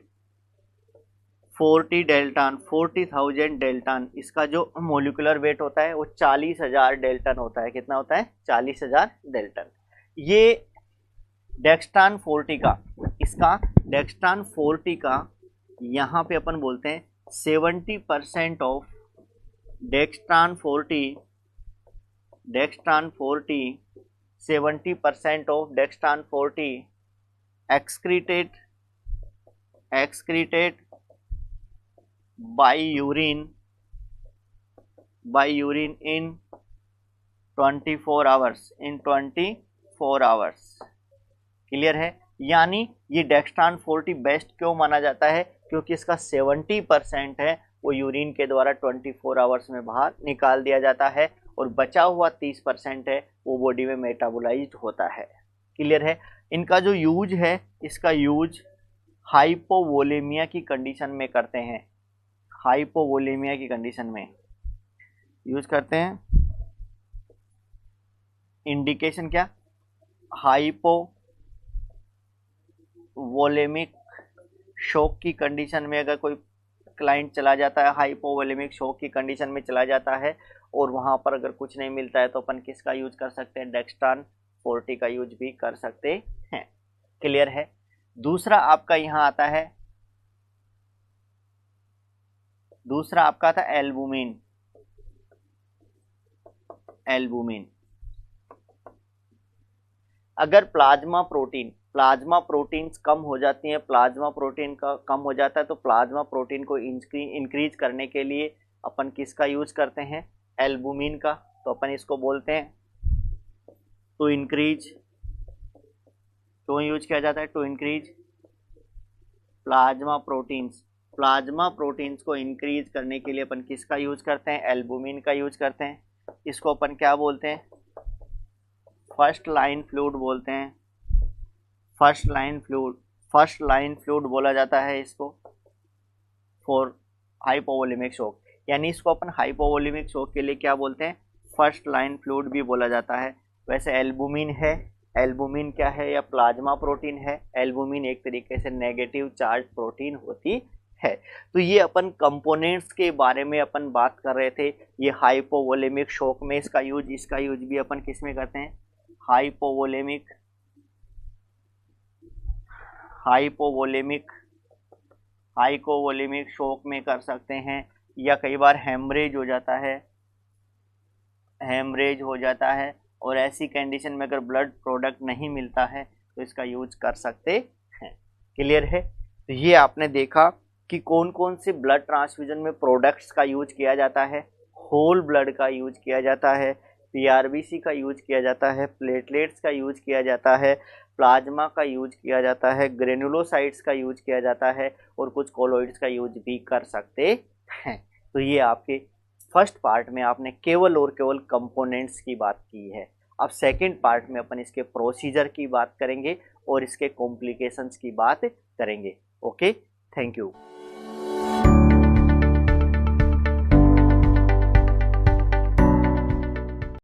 40 डेल्टन, 40,000 डेल्टन। इसका जो मोलिकुलर वेट होता है वो 40,000 डेल्टन होता है। कितना होता है? 40,000 डेल्टन। ये डेक्स्ट्रान 40 का, इसका डेक्स्ट्रान 40 का यहाँ पे अपन बोलते हैं 70% of dextran 40 70% of dextran 40 excreted by urine in 24 hours। Clear है? यानी ये डेक्स्ट्रान 40 बेस्ट क्यों माना जाता है? क्योंकि इसका 70% है वो यूरिन के द्वारा 24 आवर्स में बाहर निकाल दिया जाता है और बचा हुआ 30% है वो बॉडी में मेटाबोलाइज्ड होता है। क्लियर है? इनका जो यूज है, इसका यूज हाइपोवोलेमिया की कंडीशन में करते हैं। हाइपोवोलेमिया की कंडीशन में यूज करते हैं। इंडिकेशन क्या? हाइपोवोलेमिक शॉक की कंडीशन में अगर कोई क्लाइंट चला जाता है, हाइपोवोलेमिक शॉक की कंडीशन में चला जाता है और वहां पर अगर कुछ नहीं मिलता है तो अपन किसका यूज कर सकते हैं? डेक्स्ट्रान 40 का यूज भी कर सकते हैं। क्लियर है? दूसरा आपका यहां आता है, दूसरा आपका आता है एल्बुमिन। अगर प्लाज्मा प्रोटीन्स कम हो जाती हैं, प्लाज्मा प्रोटीन का कम हो जाता है तो प्लाज्मा प्रोटीन को इंक्रीज करने के लिए अपन किसका यूज करते हैं? एल्बुमिन का। तो अपन इसको बोलते हैं टू इंक्रीज, क्यों यूज किया जाता है? टू इंक्रीज प्लाज्मा प्रोटीन्स को इंक्रीज करने के लिए अपन किसका यूज करते हैं? एल्बुमिन का यूज करते हैं। इसको अपन क्या बोलते हैं? फर्स्ट लाइन फ्लूइड बोलते हैं। फर्स्ट लाइन फ्लूइड बोला जाता है इसको फॉर हाइपोवोलेमिक शॉक। यानी इसको अपन हाइपोवोलेमिक शॉक के लिए क्या बोलते हैं? फर्स्ट लाइन फ्लूइड भी बोला जाता है। वैसे एल्बुमिन है, एल्बुमिन क्या है? या प्लाज्मा प्रोटीन है। एल्बुमिन एक तरीके से नेगेटिव चार्ज प्रोटीन होती है। तो ये अपन कंपोनेंट्स के बारे में अपन बात कर रहे थे। ये हाइपोवोलेमिक शॉक में इसका यूज भी अपन किस में करते हैं? हाइपोवोलेमिक शॉक में कर सकते हैं। या कई बार हेमरेज हो जाता है और ऐसी कंडीशन में अगर ब्लड प्रोडक्ट नहीं मिलता है तो इसका यूज कर सकते हैं। क्लियर है? तो ये आपने देखा कि कौन कौन से ब्लड ट्रांसफ्यूजन में प्रोडक्ट्स का यूज किया जाता है। होल ब्लड का यूज किया जाता है, पीआरबीसी का यूज किया जाता है, प्लेटलेट्स का यूज किया जाता है, प्लाज्मा का यूज किया जाता है, ग्रेनुलोसाइट्स का यूज किया जाता है और कुछ कोलोइड्स का यूज भी कर सकते तो ये आपके फर्स्ट पार्ट में आपने केवल और केवल कंपोनेंट्स की बात की है। अब सेकंड पार्ट में अपन इसके प्रोसीजर की बात करेंगे और इसके कॉम्प्लिकेशंस की बात करेंगे। Okay, thank you.